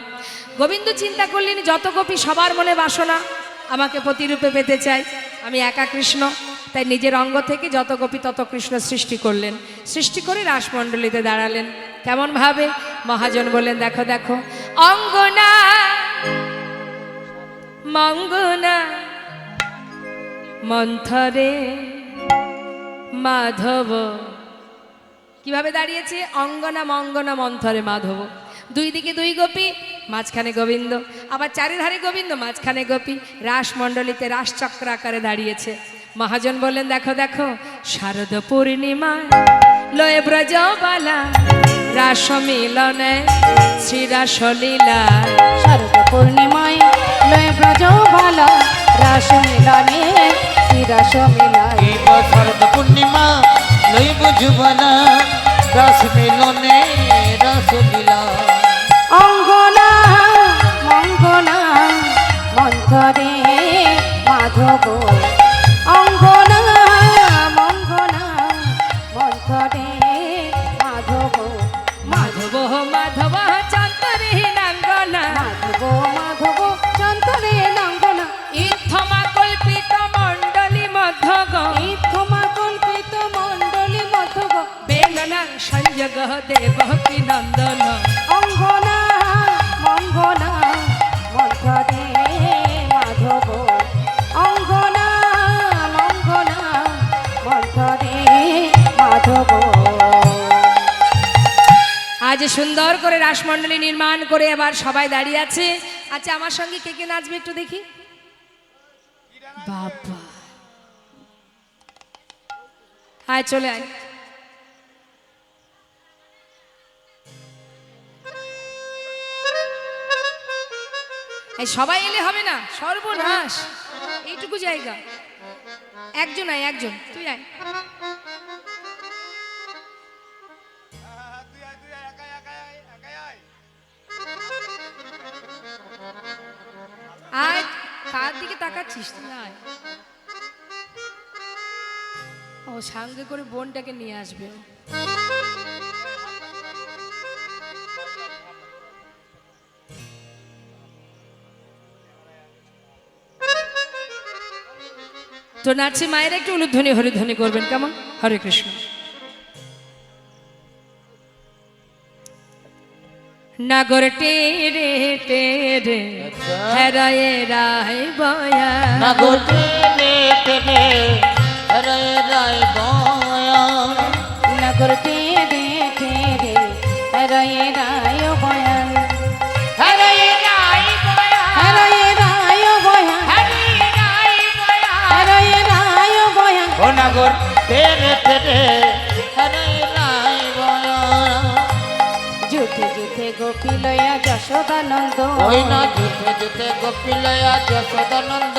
গোবিন্দ চিন্তা করলেন যত গোপী সবার মনে বাসনা আমাকে প্রতিরূপে পেতে চাই, আমি একা কৃষ্ণ, তাই নিজের অঙ্গ থেকে যত গোপী তত কৃষ্ণ সৃষ্টি করলেন। সৃষ্টি করে রাসমণ্ডলীতে দাঁড়ালেন। কেমন ভাবে? মহাজন বললেন দেখো দেখো, অঙ্গনা মঙ্গনা মন্থরে মাধব। কিভাবে দাঁড়িয়েছে? অঙ্গনা মঙ্গনা মন্থরে মাধব, দুই দিকে দুই গোপী, মাঝখানে গোবিন্দ, আবার চারিধারে গোবিন্দ, মাঝখানে গোপী, রাসমণ্ডলীতে রাসচক্র আকারে দাঁড়িয়েছে। মহাজন বললেন দেখো দেখো, শারদ পূর্ণিমা লয়ে ব্রজবালা রাস মিলনে শ্রীরাসলীলা, শারদ পূর্ণিমায় লয় ব্রজ ভালা রাস মিলনে শ্রীরাস মিলায়, শরদ পূর্ণিমা লই বুঝবালা রস মিলনে রসলীলা, অঙ্গনা মঙ্গনা মন্থরে মাধব, অঙ্গনা মঙ্গনা মন্থরে মাধব, মাধব মাধব চন্দরে নাঙ্গনা, মাধব মাধব চন্তরে নাঙ্গনা, ইথমা কল্পিত মণ্ডলী মধ্যগ, ইথমা কল্পিত মণ্ডলী মধব, বেলনা সংযোগ দেবকী নন্দন, অঙ্গনা মঙ্গনা মন্থরে মাধব, অঙ্গনা মঙ্গনা মন্থরে মাধব। আজ সুন্দর করে রাসমণ্ডলী নির্মাণ করে এবার সবাই দাঁড়িয়ে আছে। আচ্ছা আমার সঙ্গে কে কে নাচবে একটু দেখি। বাবা আয় চলে আয়। এই সবাই এলে হবে না, সর্বনাশ। এইটুকু জায়গা, একজন আয়, একজন তুই আয়। আয়, কার দিকে তাকাচ্ছিস তুই? আয়। ও সঙ্গে করে বোনটাকে নিয়ে আসবে। তো নাচে মায়ের একটু উলুধ্বনি হরিধ্বনি করবেন, কেমন? হরে কৃষ্ণ। নাগর টেরে টেরে হেরায়ে রায় বয়া, নাগর টেনে টেনে হরে রায় বয়া, নগর তেরে তেরে রয়ে রায় বয়ান, হরে রায় বয়া, রয়ে রায় বয়ান, হরে রায় বয়া, রয়ে রায় বয়ান, ও নাগর টেনে টেনে হরে রায় বয়া, যুথে যুথে গোপী লয়া যশোদানন্দ, ওই না যুথে যুথে গোপিলয়া যশোদানন্দ,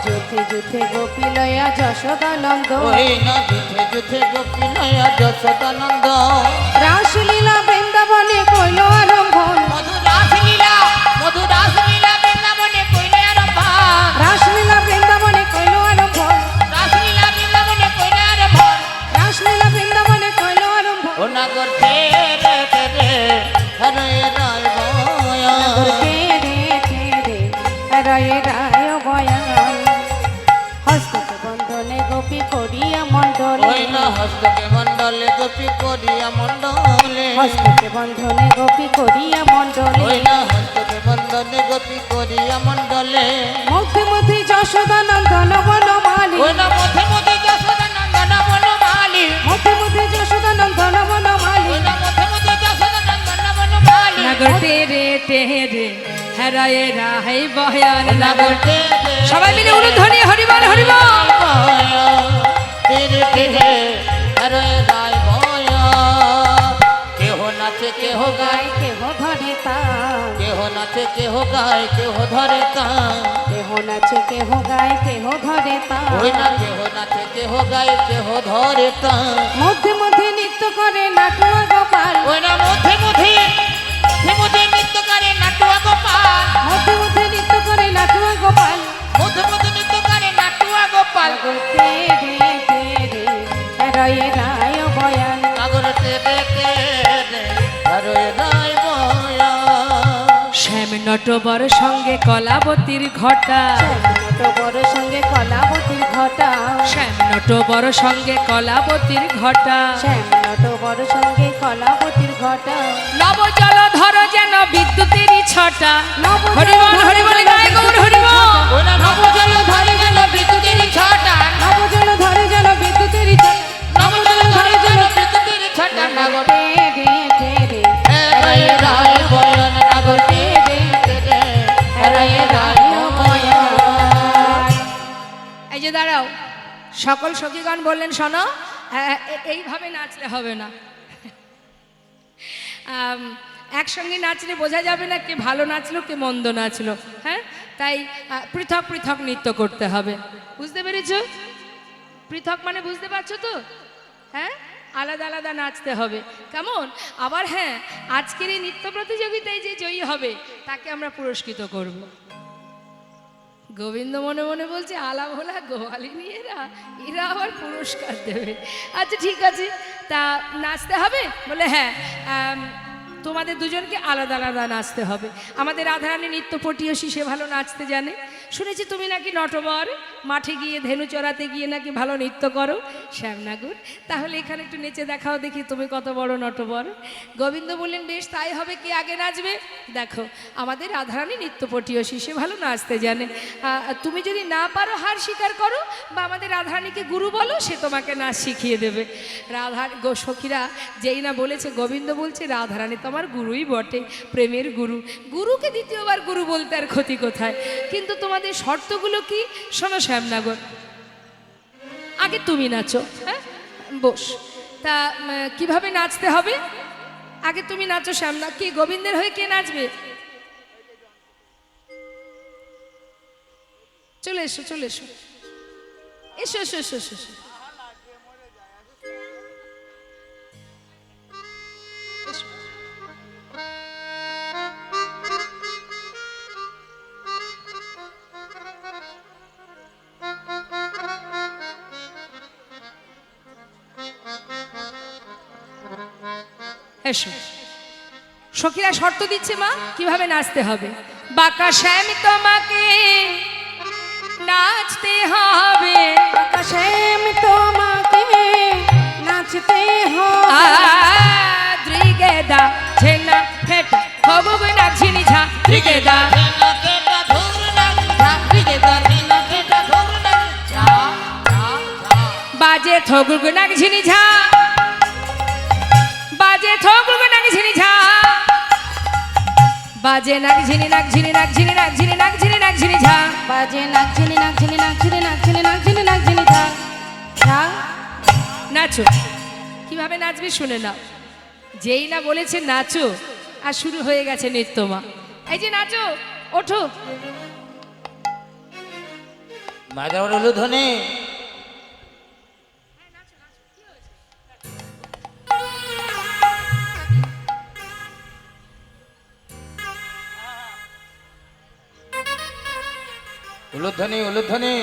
যুথে যুথে গোপী লয়া যশোদানন্দ, ওই না যুথে যুথে গোপিলয়া যশোদানন্দ, রাসলীলা বৃন্দাবনে কইল আরম্ভন, মধুর রাসলীলা বৃন্দাবনে কইলে আরম্ভ, রাসলীলা বৃন্দাবনে কইল আরম্ভন, রাসলীলা বৃন্দাবনে কইলে আরম্ভ, রাসলীলা বৃন্দাবনে কইল আরম্ভ, ও নাগর তেরে তেরে হরে রায় বয়া, তেরে তেরে রয়ে রায় বয়ান, হস্তকে বন্ধনে গোপী করিয়া মণ্ডলে ওই না হস্তকে মণ্ডলে গোপী করিয়া মণ্ডলে হস্তকে বন্ধনে গোপী করিয়া মণ্ডলে ওই না হস্তকে মণ্ডলে গোপী করিয়া মণ্ডলে মধ্যে মধ্যে যশোদা নন্দন বনমালী ওই না মধ্যে মধ্যে যশোদা নন্দন বনমালী মধ্যে মধ্যে যশোদা নন্দন বনমালী ওই না মধ্যে মধ্যে যশোদা নন্দন বনমালী নাগর টেরে টেরে হেরায়ে রাহাই বয়ান নাগর সবাই মিলে উলুধ্বনি হরিবল হরিবল তেরে তেরে হরে রায় ভয়া কেহ নাচে কেহ গায় কেহ ধরে তাল কেহ নাচে কেহ গায় কেহ ধরে কান কেহ নাচে কেহ গায় কেহ ধরে তাল ওই না কেহ নাচে কেহ গায় কেহ ধরে কান মধ্যে মধ্যে নৃত্য করে নাটুয়া গোপাল ওই না মধ্যে মধ্যে মধ্যে নৃত্য করে নাটুয়া গোপাল মধ্যে মধ্যে নৃত্য করে নাটুয়া গোপাল মধ্যে মধ্যে নৃত্য করে নাটুয়া গোপাল তেরে তেরে রয়ে রায় বয়ান সাগর তেরে তেরে হরে রায় ভয়া শ্যাম নটবর সঙ্গে কলাবতীর ঘটা শ্যামনত বড় সঙ্গে কলাবতীর ঘটা শ্যাম নটবর সঙ্গে কলাবতীর ঘটা শ্যামনত বড় সঙ্গে কলাবতীর ঘটা নব জল ধর যেন বিদ্যুতেরই ছটা নব জল হরিবল ধর হরিবল যেন গায় গৌর বিদ্যুতেরই হরিবল ছটা। ওই না নবজল ধরে গেল বিদ্যুতের ছটা নবজল ধরে যেন বিদ্যুতেরই ছটা নবজল ধরে গেল বিদ্যুতের ছটা নাগর তেরে তেরে রায় রায় বয়ান নাগর তেরে তেরে রায় রায় বয়ান এই যে দাঁড়াও সকল সখীগণ বললেন শোনো এইভাবে নাচলে হবে না একসঙ্গে নাচলে বোঝা যাবে না কে ভালো নাচলো কে মন্দ নাচলো হ্যাঁ তাই পৃথক পৃথক নৃত্য করতে হবে বুঝতে পেরেছো পৃথক মানে বুঝতে পারছো তো হ্যাঁ আলাদা আলাদা নাচতে হবে কেমন আবার হ্যাঁ আজকের এই নৃত্য প্রতিযোগিতায় যে জয়ী হবে তাকে আমরা পুরস্কৃত করব গোবিন্দ মনে মনে বলছে আলা ভোলা গোয়ালিনী এরা আবার পুরস্কার দেবে আচ্ছা ঠিক আছে তা নাচতে হবে বলে হ্যাঁ তোমাদের দুজনকে আলাদা আলাদা নাচতে হবে আমাদের রাধারানী নৃত্য পটীয়সী সে ভালো নাচতে জানে শুনেছি তুমি নাকি নটবর মাঠে গিয়ে ধেনু চড়াতে গিয়ে নাকি ভালো নৃত্য করো শ্যামনাগুর তাহলে এখানে একটু নেচে দেখাও দেখি তুমি কত বড় নটবর গোবিন্দ বললেন বেশ তাই হবে কে আগে নাচবে দেখো আমাদের রাধারানী নৃত্য পটীয়সী সে ভালো নাচতে জানে তুমি যদি না পারো হার স্বীকার করো বা আমাদের রাধারানীকে গুরু বলো সে তোমাকে নাচ শিখিয়ে দেবে সখীরা যেই না বলেছে গোবিন্দ বলছে রাধারানী তোমার গুরুই বটে প্রেমের গুরু গুরুকে দ্বিতীয়বার গুরু বলতে আর ক্ষতি কোথায় কিন্তু তোমাদের শর্তগুলো কি শোনো শ্যামনগর আগে তুমি নাচো হ্যাঁ বস তা কিভাবে নাচতে হবে আগে তুমি নাচো শ্যামনা কি গোবিন্দের হয়ে কে নাচবে চলে এসো চলে এসো এসো এসো এসো এসো এসো এসো সখীরা শর্ত দিচ্ছে মা কিভাবে নাচতে হবে বাঁকা শ্যাম তোমাকে নাচতে হবে শ্যাম তোমাকে নাচতে হবে দ্রিগেদা ছেনা ফেটা খবুগ নাচিনি ঝা দ্রিগেদা বাজে থগুগ নাগঝিনি ঝা বাজে থগুগ নাগঝিনি ঝা বাজে নাগঝিনি নাগঝিনি নাগঝিনি নাগঝিনি নাগঝিনি নাগঝিনি ঝা বাজে নাচঝিনি নাচঝিনি নাচঝিনি নাচঝিনি নাচঝিনি নাচঝিনি ঝা ঝা নাচো কিভাবে নাচবে শুনে নাও যেই না বলেছে নাচো আর শুরু হয়ে গেছে নৃত্যমা এই যে নাচো ওঠো মায়ের হলো ধনে উলুধ্বনি উলুধ্বনি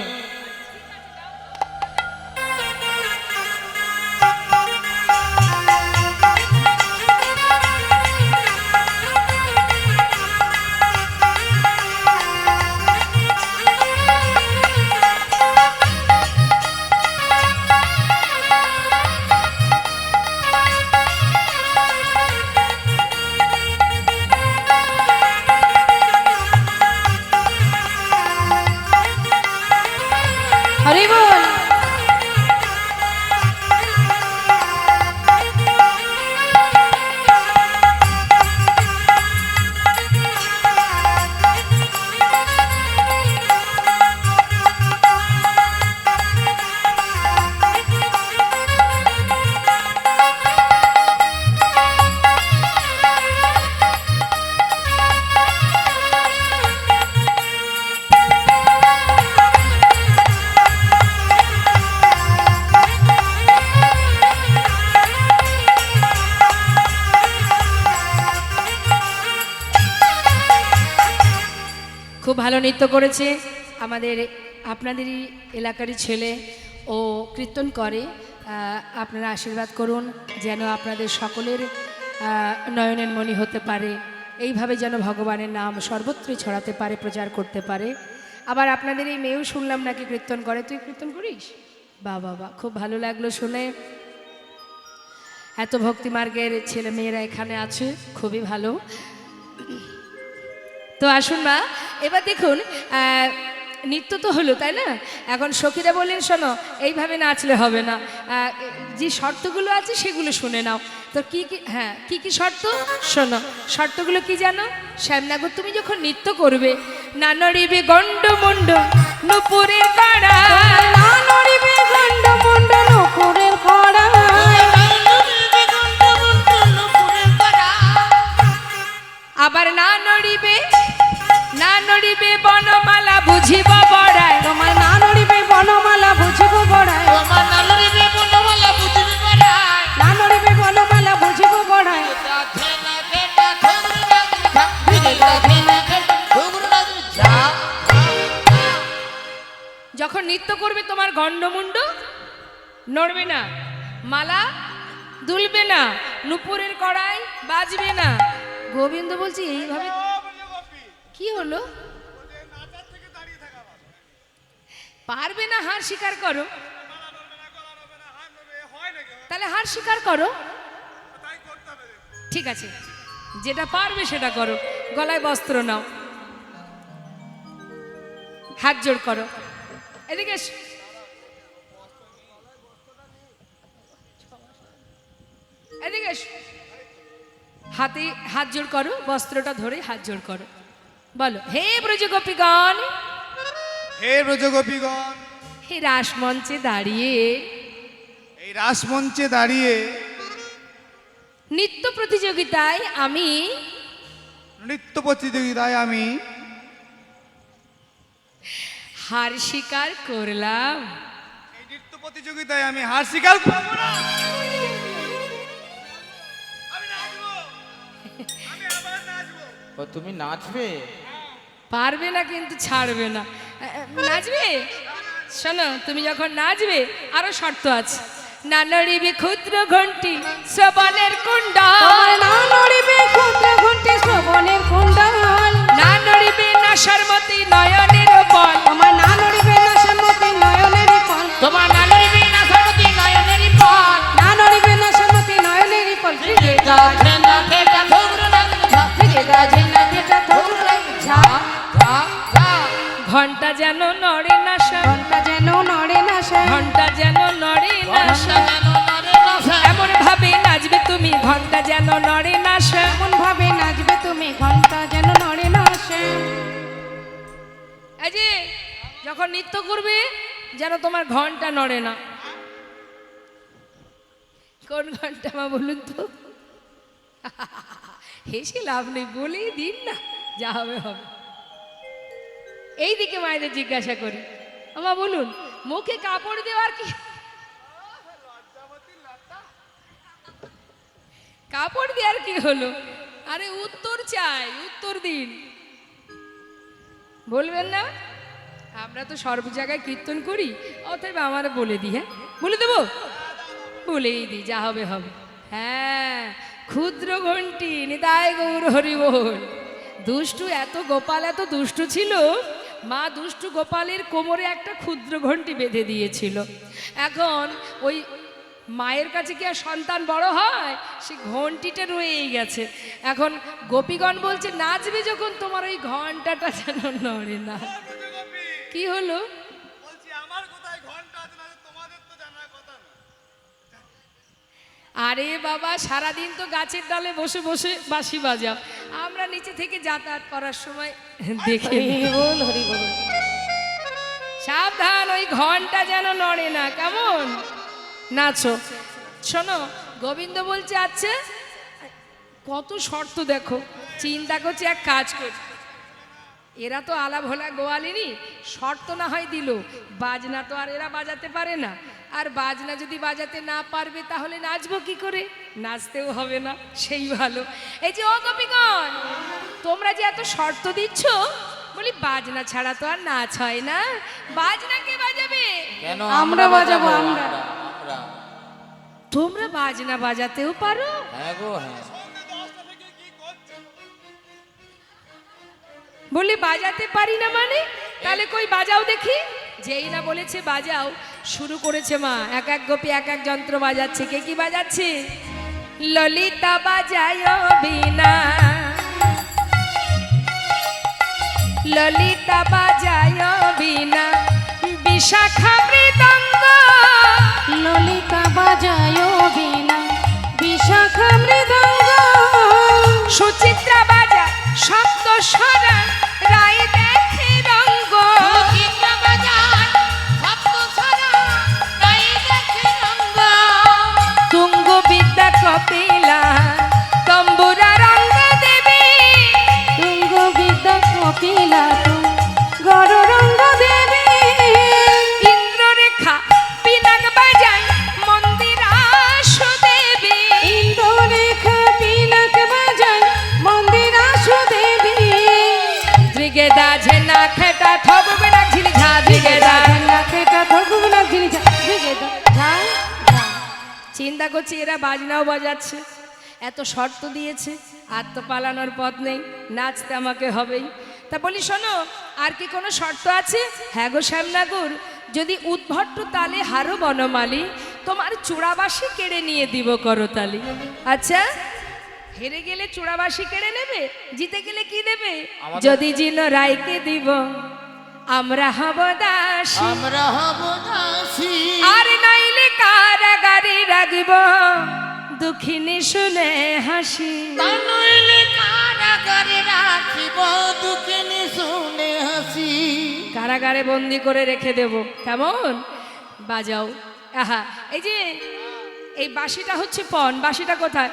ভালো নৃত্য করেছে আমাদের আপনাদেরই এলাকারই ছেলে, ও কীর্তন করে। আপনারা আশীর্বাদ করুন যেন আপনাদের সকলের নয়নের মণি হতে পারে, এইভাবে যেন ভগবানের নাম সর্বত্রই ছড়াতে পারে, প্রচার করতে পারে। আবার আপনাদের এই মেয়েও শুনলাম নাকি কীর্তন করে। তুই কীর্তন করিস? বাহ বাহ বাহ, খুব ভালো লাগলো শুনে। এত ভক্তি মার্গের ছেলে মেয়েরা এখানে আছে, খুবই ভালো। তো আসুন মা, এবার দেখুন নৃত্য তো হলো, তাই না? এখন সখীরা বললেন শোনো, এইভাবে নাচলে হবে না, যে শর্তগুলো আছে সেগুলো শুনে নাও। তো কি কি, হ্যাঁ কি কি শর্ত শোনো। শর্তগুলো কি জানো? শ্যামনাগর তুমি যখন নৃত্য করবে, না নড়িবে গন্ডমুণ্ড নুপুরের কড়া, না নড়িবে গন্ড মুন্ড নুপুরের কড়া, আবার না নড়িবে বনমালা বুঝিব বড়াই, তোমার না নড়িবে বনমালা বুঝিব বড়াই, না নড়িবে বনমালা বুঝিব বড়াই। যখন নৃত্য করবে তোমার গন্ডমুণ্ড নড়বে না, মালা দুলবে না, নুপুরের কড়াই বাজবে না। গোবিন্দ বলছি এইভাবে। কি হলো? পারবে না, হার স্বীকার করো। তাহলে হার স্বীকার করো। ঠিক আছে, যেটা পারবে সেটা করো। গলায় বস্ত্র নাও, হাত জোড় করো। এদিকে এসো। এদিকে এসো। হাতে হাত জোড় করো, বস্ত্রটা ধরে হাত জোড় করো। বলো, হে ব্রজগোপীগণ, হে ব্রজগোপীগণ, হে রাসমঞ্চে দাঁড়িয়ে, এই রাসমঞ্চে দাঁড়িয়ে নৃত্য প্রতিযোগিতায় আমি নৃত্য প্রতিযোগিতায় আমি হার স্বীকার করলাম। এই নৃত্য প্রতিযোগিতায় আমি হার স্বীকার করব না। আমি নাচবো, আমি আবার নাচবো। ও তুমি নাচবে? পারবে না কিন্তু ছাড়বে না। নাচবে? শোনো, তুমি যখন নাচবে আরো শর্ত আছে। না নড়িবে ক্ষুদ্র ঘন্টি শ্রবণের কুণ্ডল, তোমার না নড়িবে ক্ষুদ্র ঘণ্টি শ্রবণের কুণ্ডল, না নড়িবে নাশরমতি নয়নের বল, তোমার না নড়িবে নাশমতি নয়নের ফল, তোমার না নড়িবে না সর্বতি নয়নের পথ। না নড়িবে নাশমতি নয়নের ফল। ফিরে গা ঝেনা কেটা ধুরু লাগা, ফিরে গা ঝেনা কেটা ধুরু লাগা, ঘন্টা যেন নড়ে না সা, ঘণ্টা যেন নড়ে না সে, ঘন্টা যেন নড়ে না সা, এমন ভাবে নাচবে তুমি ঘন্টা যেন নড়ে না সা। এমন ভাবে নাচবে তুমি ঘণ্টা যেন নড়ে না সে। এই যে যখন নৃত্য করবে যেন তোমার ঘন্টা নড়ে না। কোন ঘন্টা মা বলুন তো? হেসে লাভ নেই, বলেই দিন না, যা হবে হবে। এইদিকে মায়েদের জিজ্ঞাসা করি, আমা বলুন, মুখে কাপড় দেওয়ার কি, কাপড় দেওয়ার কি হলো? আরে উত্তর চাই, উত্তর দিন। বলবেন না? আমরা তো সর্ব জায়গায় কীর্তন করি, অতএব আমার বলে দিই। হ্যাঁ বলে দেবো, বলেই দিই, যা হবে হবে। হ্যাঁ, ক্ষুদ্র ঘন্টি নিতাই গৌর হরি বল। দুষ্টু এত গোপাল এত দুষ্টু ছিল, মা দুষ্টু গোপালের কোমরে একটা ক্ষুদ্র ঘন্টি বেঁধে দিয়েছিল। এখন ওই মায়ের কাছে কি আর সন্তান বড় হয়? সে ঘন্টিটা রয়েই গেছে। এখন গোপীগণ বলছে নাচবে যখন তোমার ওই ঘন্টাটা যেন নড়ে না। ব্রজগোপী, কি হলো? বলছি আমার কোথায় ঘন্টা আছে না, তোমাদের তো জানার কথা না। আরে বাবা, সারাদিন তো গাছের ডালে বসে বসে বাঁশি বাজাও, আমরা নিচে থেকে যাতায়াত করার সময় দেখে নিই। হরি বল, হরি বল। সাবধান, ওই ঘন্টা যেন নড়ে না, কেমন? নাচো। শোনো, গোবিন্দ বলছে আচ্ছা কত শর্ত দেখো, চিন্তা করছে এক কাজ করি, এরা তো আলা ভোলা গোয়ালিনী, শর্ত না হয় দিল, বাজনা তো আর এরা বাজাতে পারে না, আর বাজনা যদি বাজাতে না পারবে তাহলে নাচবো কি করে? নাচতেও হবে না, সেই ভালো। এই যে ও গোপীগণ, তোমরা যে এত শর্ত দিচ্ছ, বলি বাজনা ছাড়া তো আর নাচ হয় না, বাজনা কে বাজাবে? কেন আমরা বাজাবো, আমরা। আমরা তোমরা বাজনা বাজাতেও পারো? হ্যাঁ গো হ্যাঁ। সন্ধ্যে 10টা থেকে কি করছো? বলি বাজাতে পারি না মানে? তাহলে কই বাজাও দেখি। যেই না বলেছে বাজাও, শুরু করেছে মা, এক এক গোপী এক এক যন্ত্র বাজাচ্ছে। কে কি বাজাচ্ছে? ললিতা বাজায় বীণা, ললিতা বাজায় বীণা, বিশাখা মৃদঙ্গ, ললিতা বাজায় বীণা, বিশাখা মৃদঙ্গ, সুচিত্রা বাজা শব্দ স্বরা, রায় দেখে রঙ্গ, তুঙ্গ বিদ্যা কপিলা, তম্বুরা রঙ্গ দেবী, তুঙ্গ বিদ্যা কপিলা, গড় রঙ্গ দেবী, ইন্দ্ররেখা পিনাক বাজায় মন্দিরাসু দেবী, ইন্দ্ররেখা পিনাক বাজায় মন্দিরাসু দেবী, ত্রিগেদা ঝেনা খেটা থববে না ঝিলঝা, ত্রিগেদা। খেটা ধগুনা জিনিস ঝিগেদা ঝাল ঝাল। চিন্তা করছি এরা বাজনাও বাজাচ্ছে, এত শর্ত দিয়েছে, আর তো পালানোর পথ নেই, নাচতে আমাকে হবেই। তা বলি শোনো, আর কি কোনো শর্ত আছে? হ্যাঁ গো শ্যামনাগুর, যদি উদ্ভট্ট তালে হারো বনমালী, তোমার চূড়াবাসী কেড়ে নিয়ে দিব করতালি। আচ্ছা, হেরে গেলে চূড়াবাসী কেড়ে নেবে, জিতে গেলে কি দেবে? যদি জিন রায়কে দিব আমরা হব দাসী, আমরা হব দাসী, আর নাইলে কারাগারে রাখব দুঃখিনী শুনে হাসি। তা নইলে কারাগারে রাখিব দুঃখিনী শুনে হাসি। কারাগারে বন্দি করে রেখে দেব, কেমন? বাজাও। আহা, এই যে এই বাঁশিটা হচ্ছে পণ, বাঁশিটা কোথায়?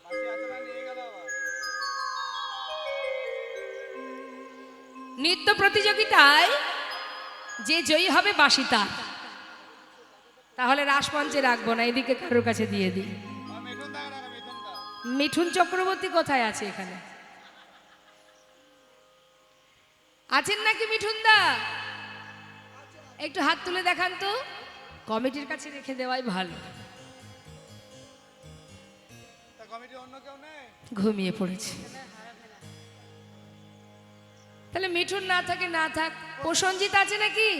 বাকি আছে না, নিয়ে গেল আবার। নৃত্য প্রতিযোগিতায় যে জয়ী হবে বাঁশি তার। তাহলে রাসমঞ্চে রাখবো না, এদিকে কারোর কাছে দিয়ে দিই। আর মিঠুন দা না, মিঠুন দা। মিঠুন চক্রবর্তী কোথায় আছে এখানে? আছেন নাকি মিঠুন দা? একটু হাত তুলে দেখান তো। কমিটির কাছে রেখে দেওয়াই ভালো। তা কমিটি অন্য কেউ নেই? ঘুমিয়ে পড়েছে। তাহলে মিঠুন না থাকে না থাক, প্রসঞ্জিৎ আছে নাকি?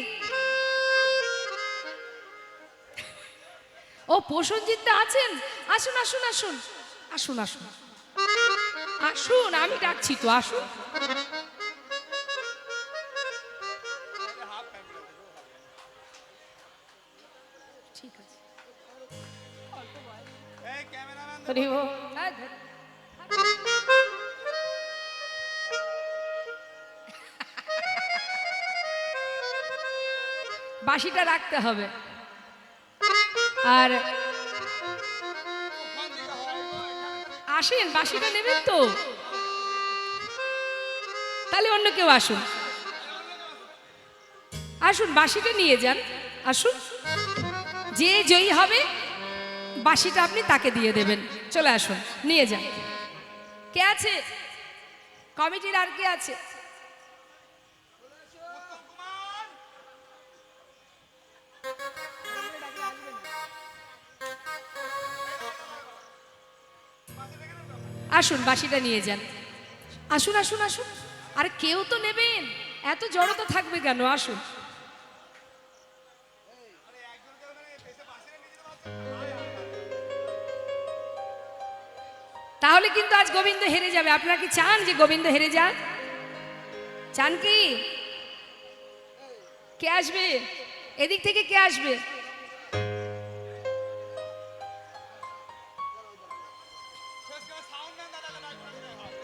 ও প্রসঞ্জিৎ দা আছেন, আসুন আসুন আসুন আসুন আসুন আসুন, আমি ডাকছি তো, আসুন। ঠিক আছে। এই ক্যামেরাম্যান হরি ও হ্যাঁ, ধর। বাঁশিটা রাখতে হবে। আর ওখান থেকে হয় গো, এখানে। আসেন, বাঁশিটা নেবেন তো? তাহলে অন্য কেউ আসুন, আসুন বাঁশিটা নিয়ে যান, আসুন। যে জয়ী হবে বাঁশিটা আপনি তাকে দিয়ে দেবেন। চলে আসুন, নিয়ে যান। কে আছে কমিটির? আর কে আছে? আসুন বাঁশিটা নিয়ে যান, আসুন আসুন আসুন। আর কেউ তো নেবেন, এত জড়তা থাকবে কেন? আসুন। তাহলে কিন্তু আজ গোবিন্দ হেরে যাবে। আপনারা কি চান যে গোবিন্দ হেরে যাক? চান কি? কে আসবে এদিক থেকে? কে আসবে? শেষ করে সাউন্ড দেন দাদাকে ডাক করে দিলে হয়।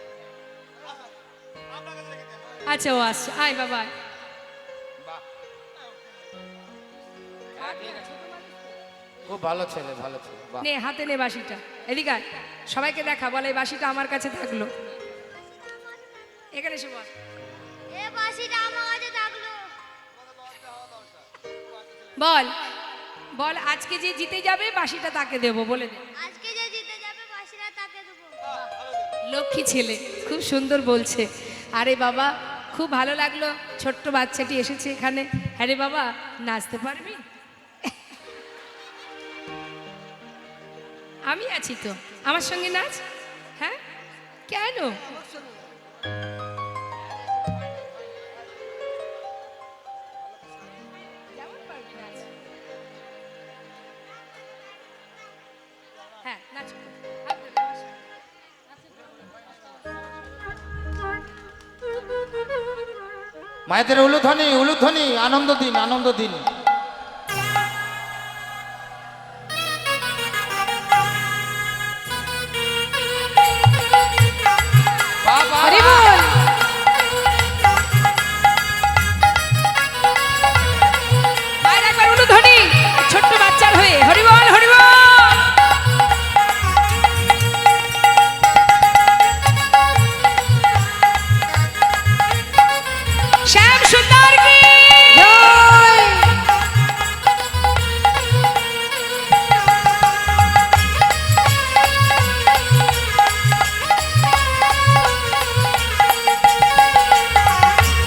আসো, আপনার কাছে রেখে দেন। আচ্ছা, ও আসছে। আয় বাবা আয়। বাহ, খুব ভালো ছেলে, ভালো ছেলে। বাহ, নে হাতে নে বাঁশিটা, এদিকে আয়। সবাইকে দেখা, বলে এই বাঁশিটা আমার কাছে থাকলো। এখানে এসে বল। এ বাঁশিটা আমার কাছে থাকলো। বল বল, আজকে যে জিতে যাবে বাঁশিটা তাকে দেবো, বলে দে। আজকে যে জিতে যাবে বাঁশিটা তাকে দেবো। লক্ষ্মী ছেলে, খুব সুন্দর বলছে। আরে বাবা খুব ভালো লাগলো, ছোট্ট বাচ্চাটি এসেছে এখানে। হ্যাঁ রে বাবা, নাচতে পারবি? আমি আছি তো, আমার সঙ্গে নাচ। হ্যাঁ কেন? যেমন পারবি নাচ। হ্যাঁ নাচ। মায়েদের উলুধ্বনি উলুধ্বনি, আনন্দ দিন আনন্দ দিন। হরি বল। মায়ের একবার উলুধ্বনি ছোট্ট বাচ্চার হয়ে, হরি বল হরি বল। শ্যাম সুন্দর কি জয়।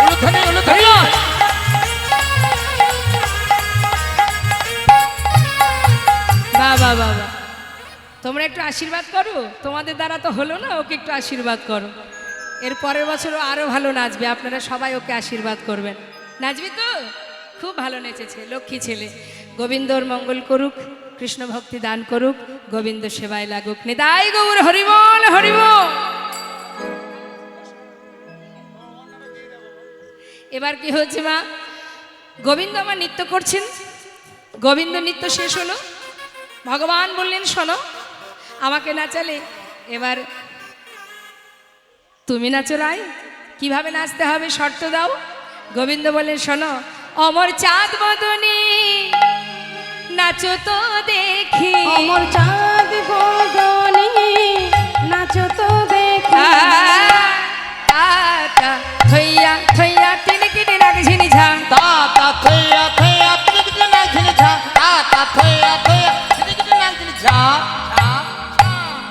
উলুধ্বনি উলুধ্বনি। বাবা বাবা, তোমরা একটু আশীর্বাদ করো, তোমাদের দ্বারা তো হলো না, ওকে একটু আশীর্বাদ করো। এর পরের বছরও আরো ভালো নাচবে, আপনারা সবাই ওকে আশীর্বাদ করবেন। নাচবি তো? খুব ভালো নেচেছে, লক্ষ্মী ছেলে। গোবিন্দর মঙ্গল করুক, কৃষ্ণ ভক্তি দান করুক, গোবিন্দ সেবায় লাগুক। নিতাই গৌর হরিবল হরিবল। এবার কি হচ্ছে মা, গোবিন্দ আমার নৃত্য করছেন, গোবিন্দ নৃত্য শেষ হলো, ভগবান বললেন শোনো আমাকে নাচালে, এবার তুমি নাচো রাই, কিভাবে নাচতে হবে শর্ত দাও। গোবিন্দ বললেন শোনো, অমর চাঁদ বদনী নাচো তো দেখি, অমর চাঁদ বদনী নাচো তো দেখি। থইয়া থইয়া তিনি কিনে নাক ঝিনি ঝা, তা তা থইয়া থইয়া তুমি কি না ঝিনি ঝা, তা তা থইয়া থইয়া তুমি কি না ঝিনি ঝা ঝা।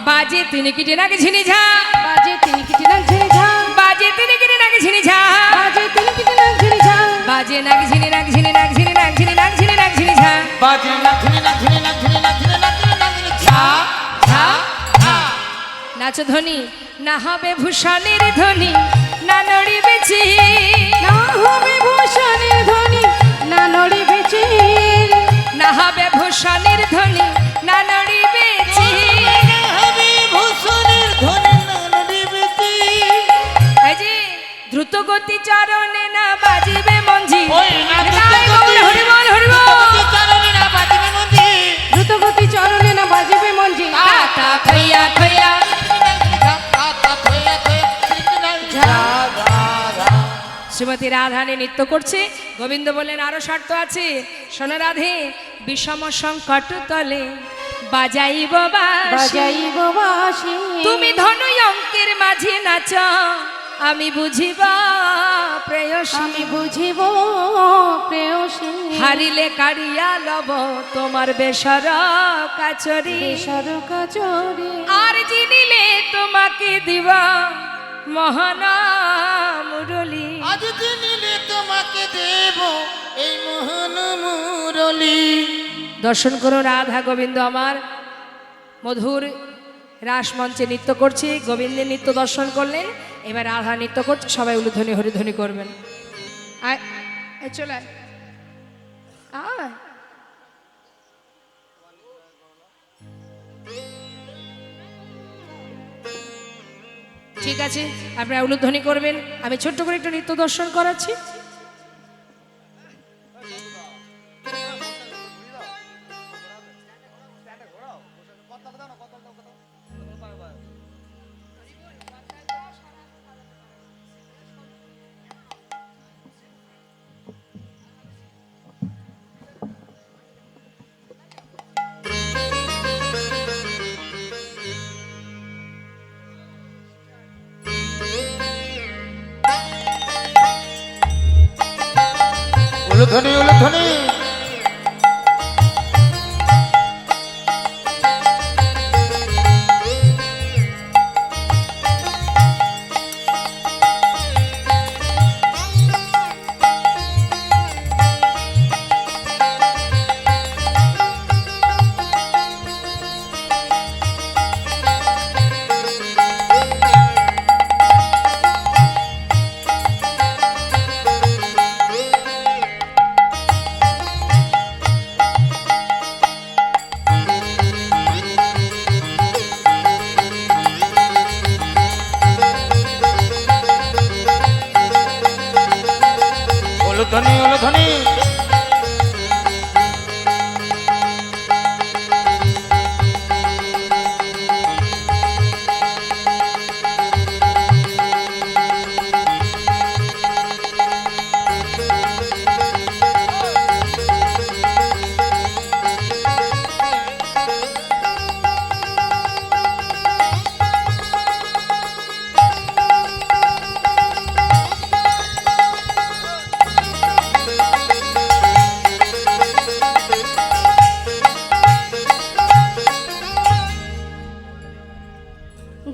বাজে তিনি কিনে নাক ঝিনি ঝা, বাজে তিনি কিটি নাক ঝিনি ঝা, বাজে তিনি কিনে নাক ঝিনি ঝা, বাজে তিনি কিটি নাক ঝিনি ঝা। বাজে নাক ঝিনি নাক ঝিনি নাক ঝিনি নাক ঝিনি নাক ঝিনি নাক ঝিনি ঝা, বাজে না ঝিনি না ঝিনি না ঝিনি না ঝিনি না ঝিনি না ঝিনি ঝা ঝা ঝা। নাচো ধ্বনি না হবে ভূষণের ধ্বনি, না নড়িবে চিল, না হবে ভূষণের ধ্বনি, না নড়িবে চিল। না হবে ভূষণের ধ্বনি, না নড়িবে চিল। হবে ভূষণের ধ্বনি না নড়িবে। এই যে দ্রুত গতি চরণে না বাজিবে মঞ্জি, ওই না নিতাই গৌর হরি বল হরি বল। চরণে না বাজিবে মন্দির, দ্রুতগতি চরণে না বাজিবে মঞ্জি। তা থইয়া থইয়া শ্রীমতী রাধারানী নৃত্য করছে। গোবিন্দ বললেন আরো শর্ত আছে, শোনো রাধে, বিষম সংকট তলে বাজাইব বাঁশি, বাজাইব বাঁশি। তুমি ধনু অঙ্কের মাঝে নাচ, আমি বুঝিব প্রেয়সী, আমি বুঝিব প্রেয়সী। হারিলে কাড়িয়া লব তোমার বেসর কাছরি, সরকাচরি। আর জিনিলে তোমাকে দিব মহান মুরলী। আজ দিনিলে তোমাকে দেব এই মোহন মুরলী। দর্শন করো রাধা গোবিন্দ আমার মধুর রাস মঞ্চে নৃত্য করছে। গোবিন্দের নৃত্য দর্শন করলেন, এবার রাধা নৃত্য করছে, সবাই উলুধ্বনি হরিধ্বনি করবেন। আয় আয় চলে আয়। আয়। ঠিক আছে, আপনারা উলুধ্বনি করবেন, আমি ছোট্ট করে একটু নৃত্য দর্শন করাচ্ছি।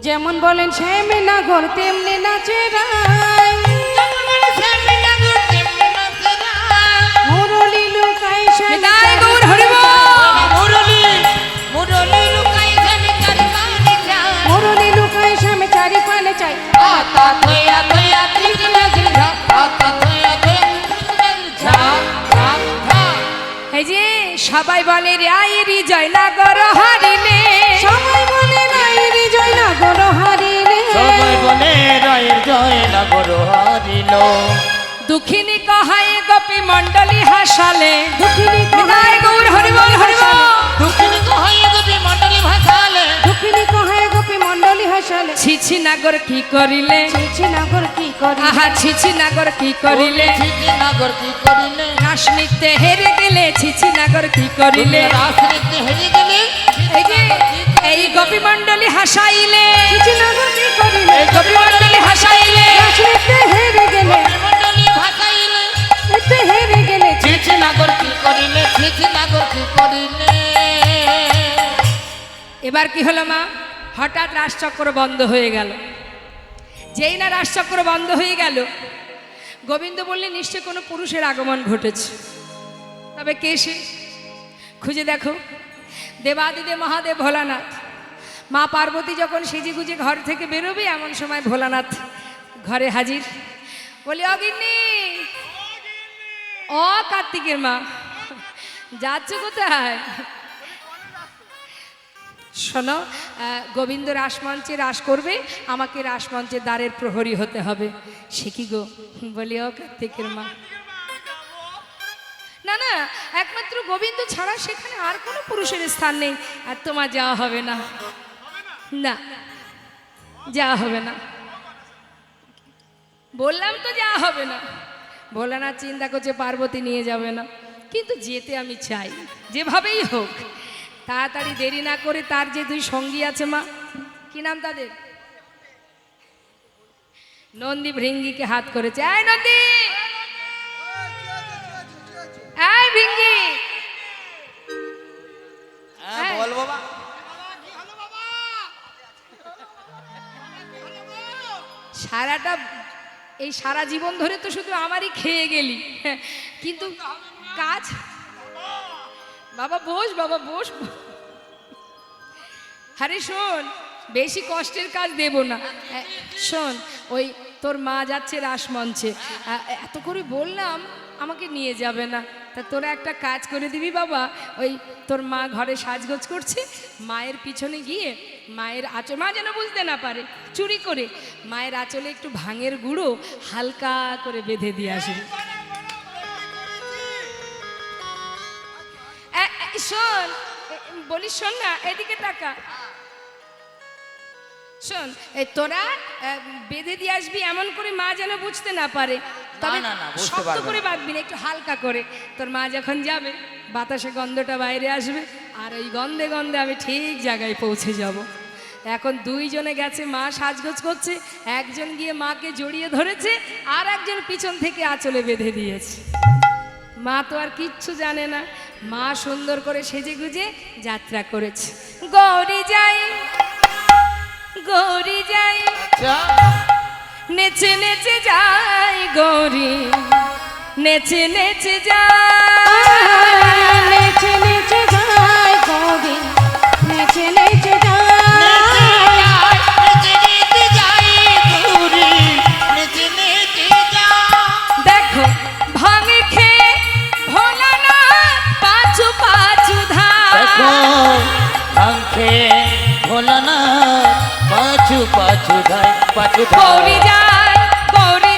যেমন বলেন শ্যামনগর তেমনি নাচে রায় মুরলি লুকাই বিদায় গৌর হরিব মুরলি লুকাই শ্যামে চারি পানে চাই এই যে সবাই বলে রায়েরি জয়নগর হারিলে সবাই বলে রায়ের জয়নগর হারিলে সবাই বলে রায়ের জয়নগর হারিল দুঃখিনী কহায় গোপী মণ্ডলী হাসালে দুঃখিনী বিদায় গৌর হরিবল হরিবল দুঃখিনী কহাইয়ে গোপী মণ্ডলী ভাসালে দুঃখিনী কহায় গোপী মণ্ডলী হাসালে ছিছি নাগর কি করিলে ছিছি নাগর কি করি আহা ছিছি নাগর কি করিলে নগর কি করিলে রাস নৃত্যে হেরে গেলে ছিছি নাগর কি করিলে রাসনীতি হেরে গেলে এই যে এই গোপী মণ্ডলী হাসাইলে ছিছি নাগর কি করিলে এই গোপী মণ্ডলী হাসাইলে রাসনীতি হেরে গেলে মণ্ডলী ভাসাইলে এতে হেরে গেলে ছিছি নগর কি করিলে ছিছি নগর কি করিলে এবার কি হলো মা হঠাৎ রাসচক্র বন্ধ হয়ে গেল যেই না রাসচক্র বন্ধ হয়ে গেল গোবিন্দ বললে নিশ্চয় কোনো পুরুষের আগমন ঘটেছে তবে কে সে খুঁজে দেখো দেবাদিদেব মহাদেব ভোলানাথ মা পার্বতী যখন সেজে গুজে ঘর থেকে বেরোবে এমন সময় ভোলানাথ ঘরে হাজির বলি অগিন্নি ও কার্তিকের মা যাচ্ছ কোথায় শোনো গোবিন্দ রাসমঞ্চে রাস করবে আমাকে রাসমঞ্চের দ্বারের প্রহরী হতে হবে সে কি গো বলি ও কার্তিকের মা না না একমাত্র গোবিন্দ ছাড়া সেখানে আর কোনো পুরুষের স্থান নেই আর তোমার যাওয়া হবে না না যাওয়া হবে না বললাম তো যাওয়া হবে না ভোলানাথ চিন্তা করছে পার্বতী নিয়ে যাবে না কিন্তু যেতে আমি চাই যেভাবেই হোক তাড়াতাড়ি দেরি না করে তার যে দুই সঙ্গী আছে মা কি নাম তাদের নন্দী ভৃঙ্গিকে হাত করেছে এই নন্দী এই ভৃঙ্গি হ্যাঁ বল বাবা সারাটা এই সারা জীবন ধরে তো শুধু আমারই খেয়ে গেলি কিন্তু কাজ বাবা বস আরে শোন বেশি কষ্টের কাজ দেব না শোন ওই তোর মা যাচ্ছে রাসমঞ্চে এত করে বললাম আমাকে নিয়ে যাবে না তা তোরা একটা কাজ করে দিবি বাবা ওই তোর মা ঘরে সাজগোজ করছে মায়ের পিছনে গিয়ে মায়ের আঁচল মা যেন বুঝতে না পারে চুরি করে মায়ের আঁচলে একটু ভাঙের গুঁড়ো হালকা করে বেঁধে দিয়ে আসবি শোন বলি শোন না এদিকে টাকা শোন তোরা বেঁধে দিয়ে আসবি এমন করে মা যেন বুঝতে না পারে তবে শক্ত করে বাঁধবি না একটু হালকা করে তোর মা যখন যাবে বাতাসে গন্ধটা বাইরে আসবে আর ওই গন্ধে গন্ধে আমি ঠিক জায়গায় পৌঁছে যাব এখন দুইজনে গেছে মা সাজগোজ করছে একজন গিয়ে মাকে জড়িয়ে ধরেছে আর একজন পিছন থেকে আঁচলে বেঁধে দিয়েছে মা তো আর কিচ্ছু জানে না মা সুন্দর করে সেজে গুজে যাত্রা করেছে গৌরী যাই নেচে নেচে যাই গৌরী নেচে নেচে যাই নেচে নেচে যায় গৌরী নেচে নেচে দেখো ভাঙে খেয়ে ভোলানা পাঁচু পাঁচু ধার ভোলানা পাছু পাছু ধাই পাছু গৌরী যায় গৌরী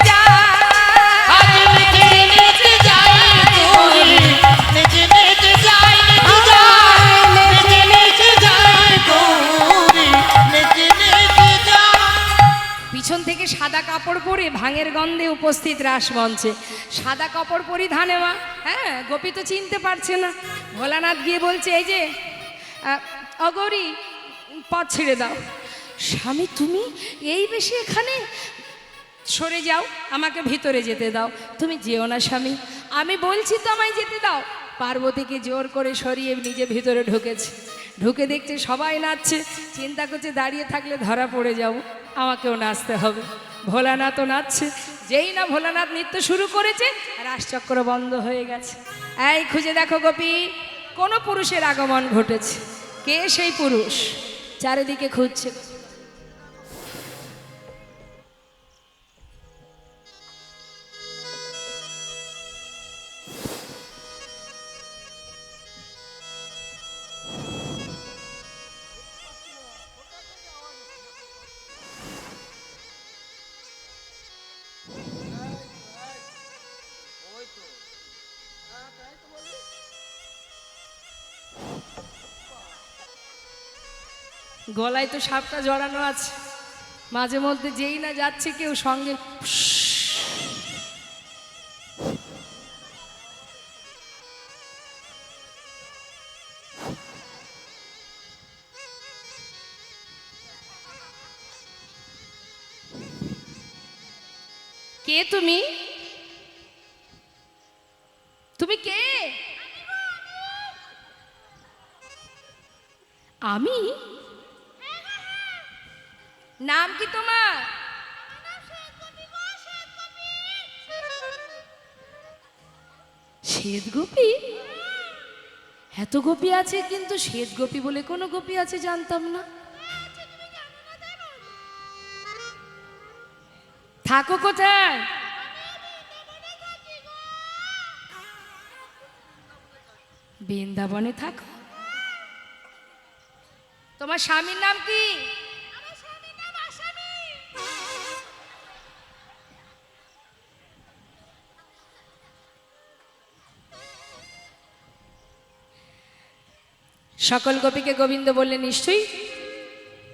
পিছন থেকে সাদা কাপড় পরে ভাঙের গন্ধে উপস্থিত রাসমঞ্চে সাদা কাপড় পরিধানে মা হ্যাঁ গোপী তো চিনতে পারছে না ভোলানাথ গিয়ে বলছে এই যে অগৌরী পথ ছেড়ে দাও স্বামী তুমি এই বেশি এখানে সরে যাও আমাকে ভিতরে যেতে দাও তুমি যেও না স্বামী আমি বলছি তো আমায় যেতে দাও পার্বতীকে জোর করে সরিয়ে নিজে ভিতরে ঢুকেছে, ঢুকে দেখছে সবাই নাচছে, চিন্তা করছে দাঁড়িয়ে থাকলে ধরা পড়ে যাব, আমাকেও নাচতে হবে। ভোলানাথও নাচছে, যেই না ভোলানাথ নৃত্য শুরু করেছে রাসচক্র বন্ধ হয়ে গেছে। এই খুঁজে দেখো গোপী, কোনো পুরুষের আগমন ঘটেছে, কে সেই পুরুষ? চারিদিকে খুঁজছে। গলায় তো সাপটা জড়ানো আছে, মাঝে মধ্যে যেই না যাচ্ছে কেউ সঙ্গে কে তুমি? তুমি কে? আমি? নাম কি তোমার? শ্বেত গোপী? এত গোপী আছে কিন্তু শ্বেত গোপী বলে কোনো গোপী আছে জানতাম না। থাকো কোথায়? বৃন্দাবনে থাকো। তোমার স্বামীর নাম কি? সকল গোপীকে গোবিন্দ বললেন, নিশ্চয়ই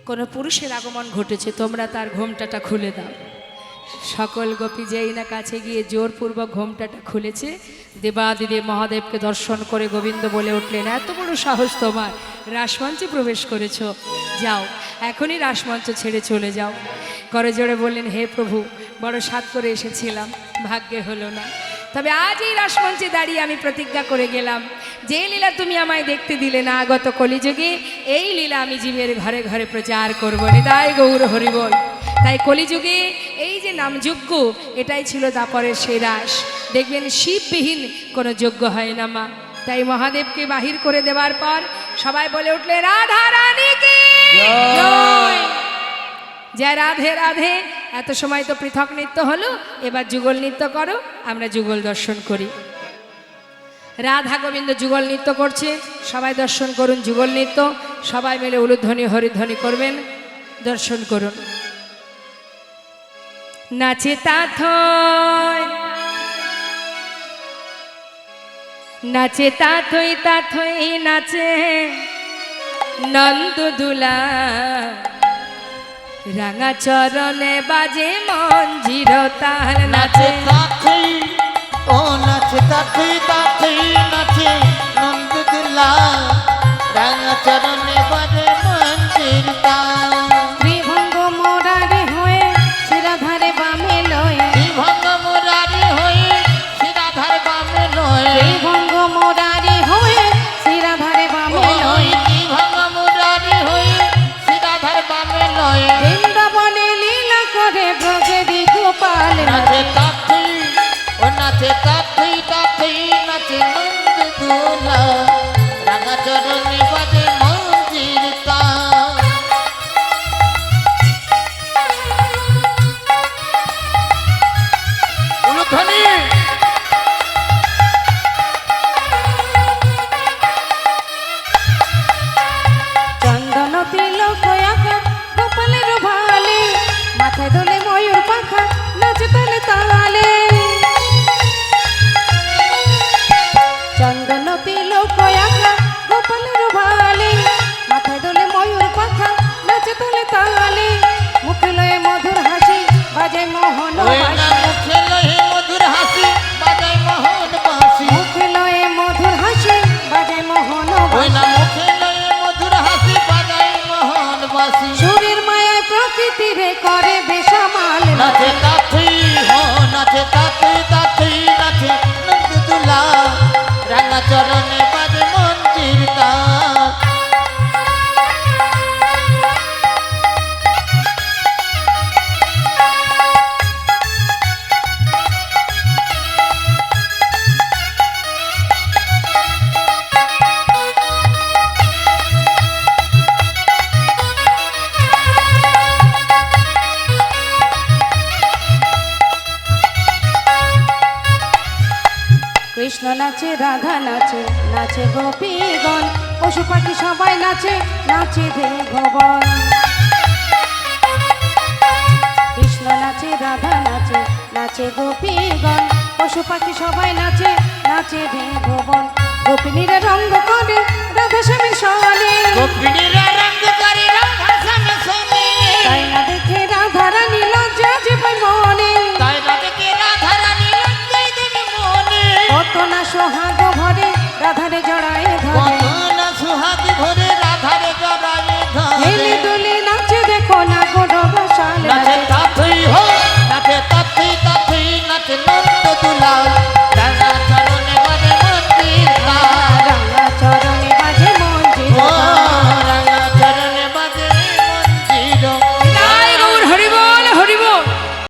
কোনো পুরুষের আগমন ঘটেছে, তোমরা তার ঘোমটাটা খুলে দাও। সকল গোপী যেই না কাছে গিয়ে জোরপূর্বক ঘোমটাটা খুলেছে। দেবাদিদেব মহাদেবকে দর্শন করে গোবিন্দ বলে উঠলেন, এত বড় সাহস তোমার, রাসমঞ্চে প্রবেশ করেছ, যাও এখনই রাসমঞ্চ ছেড়ে চলে যাও। করে জোরে বললেন, হে প্রভু, বড় সাধ করে এসেছিলাম, ভাগ্যে হলো না, তবে আজ এই রাসমঞ্চে দাঁড়িয়ে আমি প্রতিজ্ঞা করে গেলাম, যে লীলা তুমি আমায় দেখতে দিলে না আগত কলিযুগে, এই লীলা আমি জীবের ঘরে ঘরে প্রচার করবো। নিতাই গৌর হরিবল। তাই কলিযুগে এই যে নামযজ্ঞ, এটাই ছিল দাপরের সেই রাস। দেখবেন শিববিহীন কোনো যজ্ঞ হয় না মা। তাই মহাদেবকে বাহির করে দেওয়ার পর সবাই বলে উঠলে, রাধা রানীকে জয়। জয় রাধে রাধে। এত সময় তো পৃথক নৃত্য হলো, এবার যুগল নৃত্য করো, আমরা যুগল দর্শন করি। রাধা গোবিন্দ যুগল নৃত্য করছে, সবাই দর্শন করুন যুগল নৃত্য। সবাই মিলে উলুধ্বনি হরিধ্বনি করবেন, দর্শন করুন। নাচে তাথই, নাচে তাথই তাথই নাচে নন্দদুলা, রাঙা চরণে বাজে মঞ্জির তাল। নাচে তাথই, ও নাচে তাথই তাথই নাচে নন্দদুলা, রাঙা চরণে বাজে মঞ্জির তাল। ত্রিভঙ্গ মোরারি হয়ে শিরাধারে বামে লয়ে, ত্রিভঙ্গ মুরারি হয়ে শিরাধার বামে লয়ে, ত্রিভঙ্গ মোরারি হয়ে শিরাধারে বামে লয়ে, ত্রিভঙ্গ মুরারি হয়ে শিরাধার বামে লয়ে। বৃন্দাবনে লীলা করে ব্রজেরি গোপাল। নাচে তাথই, ও নাচে তাথই তাথই নাচে নন্দদুলা, রাঙা চরণে বাজে মঞ্জির তাল। উলুধ্বনি। চন্দন তিলক আঁকা গোপালের ভালে, মাথায় দোলে ময়ূর পাখা, নাচে তালে তালে। চন্দন তিলক আঁকা গোপালের ভালে, মাথায় দোলে ময়ূর পাখা, নাচে তালে তালে। মুখে লয়ে মধুর হাসি, বাজে মোহন ওই না বাঁশি। মুখে লহে মধুর হাসি, বাজায় মোহন বাঁশি। মুখে লয়ে মধুর হাসি, বাজে মোহন ওই না বাঁশি। মুখে লহে মধুর হাসি, বাজায় মোহন বাঁশি। সুরের মায়ায় প্রকৃতিরে করে বেসামাল। নাচে তাথই, হো নাচে তাথই তাথই নাচে নন্দদুলা, রাঙা চরণ কৃষ্ণ নাচে রাধা নাচে নাচে গোপীগণ পশু পাখি সবাই নাচে নাচে দেবগণ কৃষ্ণ নাচে রাধা নাচে নাচে গোপীগণ পশু পাখি সবাই নাচে নাচে দেবগণ গোপিনীরা রঙ্গ করে